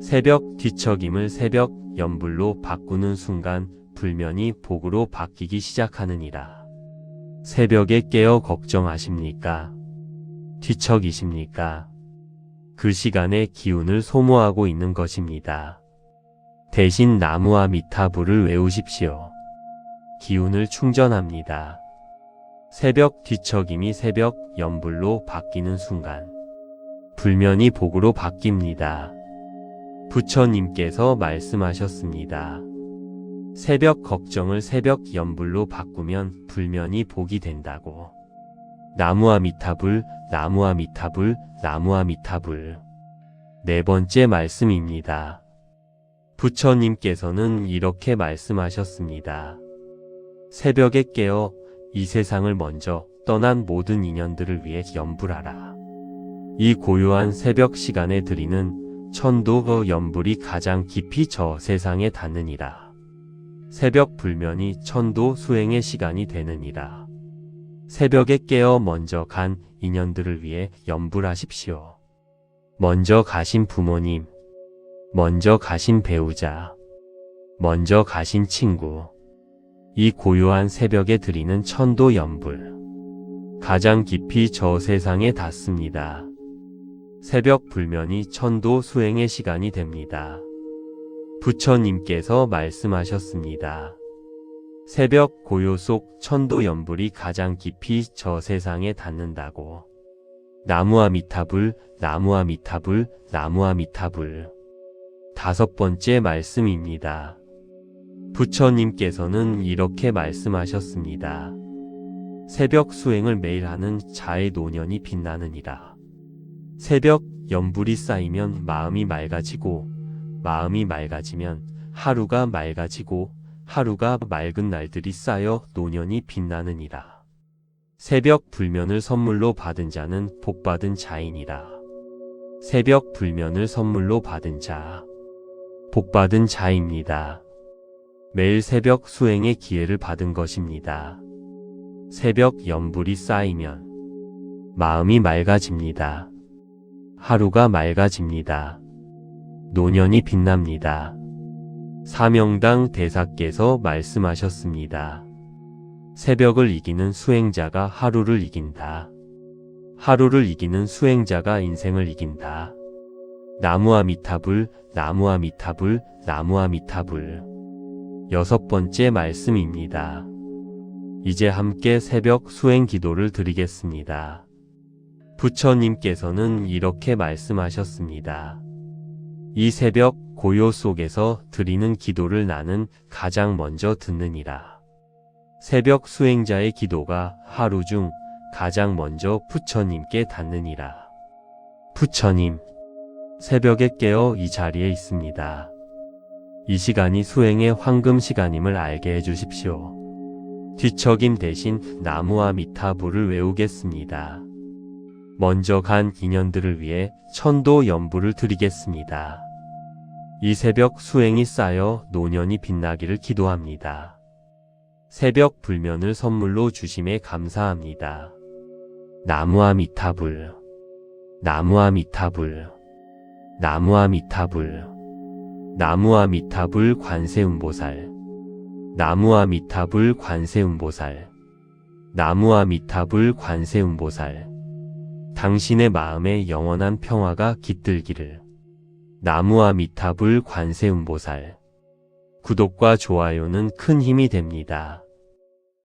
새벽 뒤척임을 새벽 염불로 바꾸는 순간 불면이 복으로 바뀌기 시작하느니라. 새벽에 깨어 걱정하십니까? 뒤척이십니까? 그 시간에 기운을 소모하고 있는 것입니다. 대신 나무와 미타불을 외우십시오. 기운을 충전합니다. 새벽 뒤척임이 새벽 염불로 바뀌는 순간 불면이 복으로 바뀝니다. 부처님께서 말씀하셨습니다. 새벽 걱정을 새벽 염불로 바꾸면 불면이 복이 된다고. 나무와 미타불, 나무와 미타불, 나무와 미타불. 네 번째 말씀입니다. 부처님께서는 이렇게 말씀하셨습니다. 새벽에 깨어 이 세상을 먼저 떠난 모든 인연들을 위해 염불하라. 이 고요한 새벽 시간에 드리는 천도 염불이 가장 깊이 저 세상에 닿느니라. 새벽 불면이 천도 수행의 시간이 되느니라. 새벽에 깨어 먼저 간 인연들을 위해 염불하십시오. 먼저 가신 부모님, 먼저 가신 배우자, 먼저 가신 친구, 이 고요한 새벽에 드리는 천도 염불, 가장 깊이 저 세상에 닿습니다. 새벽 불면이 천도 수행의 시간이 됩니다. 부처님께서 말씀하셨습니다. 새벽 고요 속 천도 염불이 가장 깊이 저 세상에 닿는다고. 나무와 미타불, 나무와 미타불, 나무와 미타불. 다섯 번째 말씀입니다. 부처님께서는 이렇게 말씀하셨습니다. 새벽 수행을 매일 하는 자의 노년이 빛나느니라. 새벽 염불이 쌓이면 마음이 맑아지고, 마음이 맑아지면 하루가 맑아지고, 하루가 맑은 날들이 쌓여 노년이 빛나느니라. 새벽 불면을 선물로 받은 자는 복받은 자이니라. 새벽 불면을 선물로 받은 자, 복받은 자입니다. 매일 새벽 수행의 기회를 받은 것입니다. 새벽 염불이 쌓이면 마음이 맑아집니다. 하루가 맑아집니다. 노년이 빛납니다. 사명당 대사께서 말씀하셨습니다. 새벽을 이기는 수행자가 하루를 이긴다. 하루를 이기는 수행자가 인생을 이긴다. 나무와 미타불, 나무와 미타불, 나무와 미타불. 여섯 번째 말씀입니다. 이제 함께 새벽 수행 기도를 드리겠습니다. 부처님께서는 이렇게 말씀하셨습니다. 이 새벽 고요 속에서 드리는 기도를 나는 가장 먼저 듣느니라. 새벽 수행자의 기도가 하루 중 가장 먼저 부처님께 닿느니라. 부처님, 새벽에 깨어 이 자리에 있습니다. 이 시간이 수행의 황금 시간임을 알게 해주십시오. 뒤척임 대신 나무와 미타불을 외우겠습니다. 먼저 간 인연들을 위해 천도 염불을 드리겠습니다. 이 새벽 수행이 쌓여 노년이 빛나기를 기도합니다. 새벽 불면을 선물로 주심에 감사합니다. 나무와 미타불, 나무와 미타불, 나무와 미타불, 나무와 미타불 관세음보살, 나무와 미타불 관세음보살, 나무와 미타불 관세음보살. 당신의 마음에 영원한 평화가 깃들기를. 나무와 미타불 관세음보살. 구독과 좋아요는 큰 힘이 됩니다.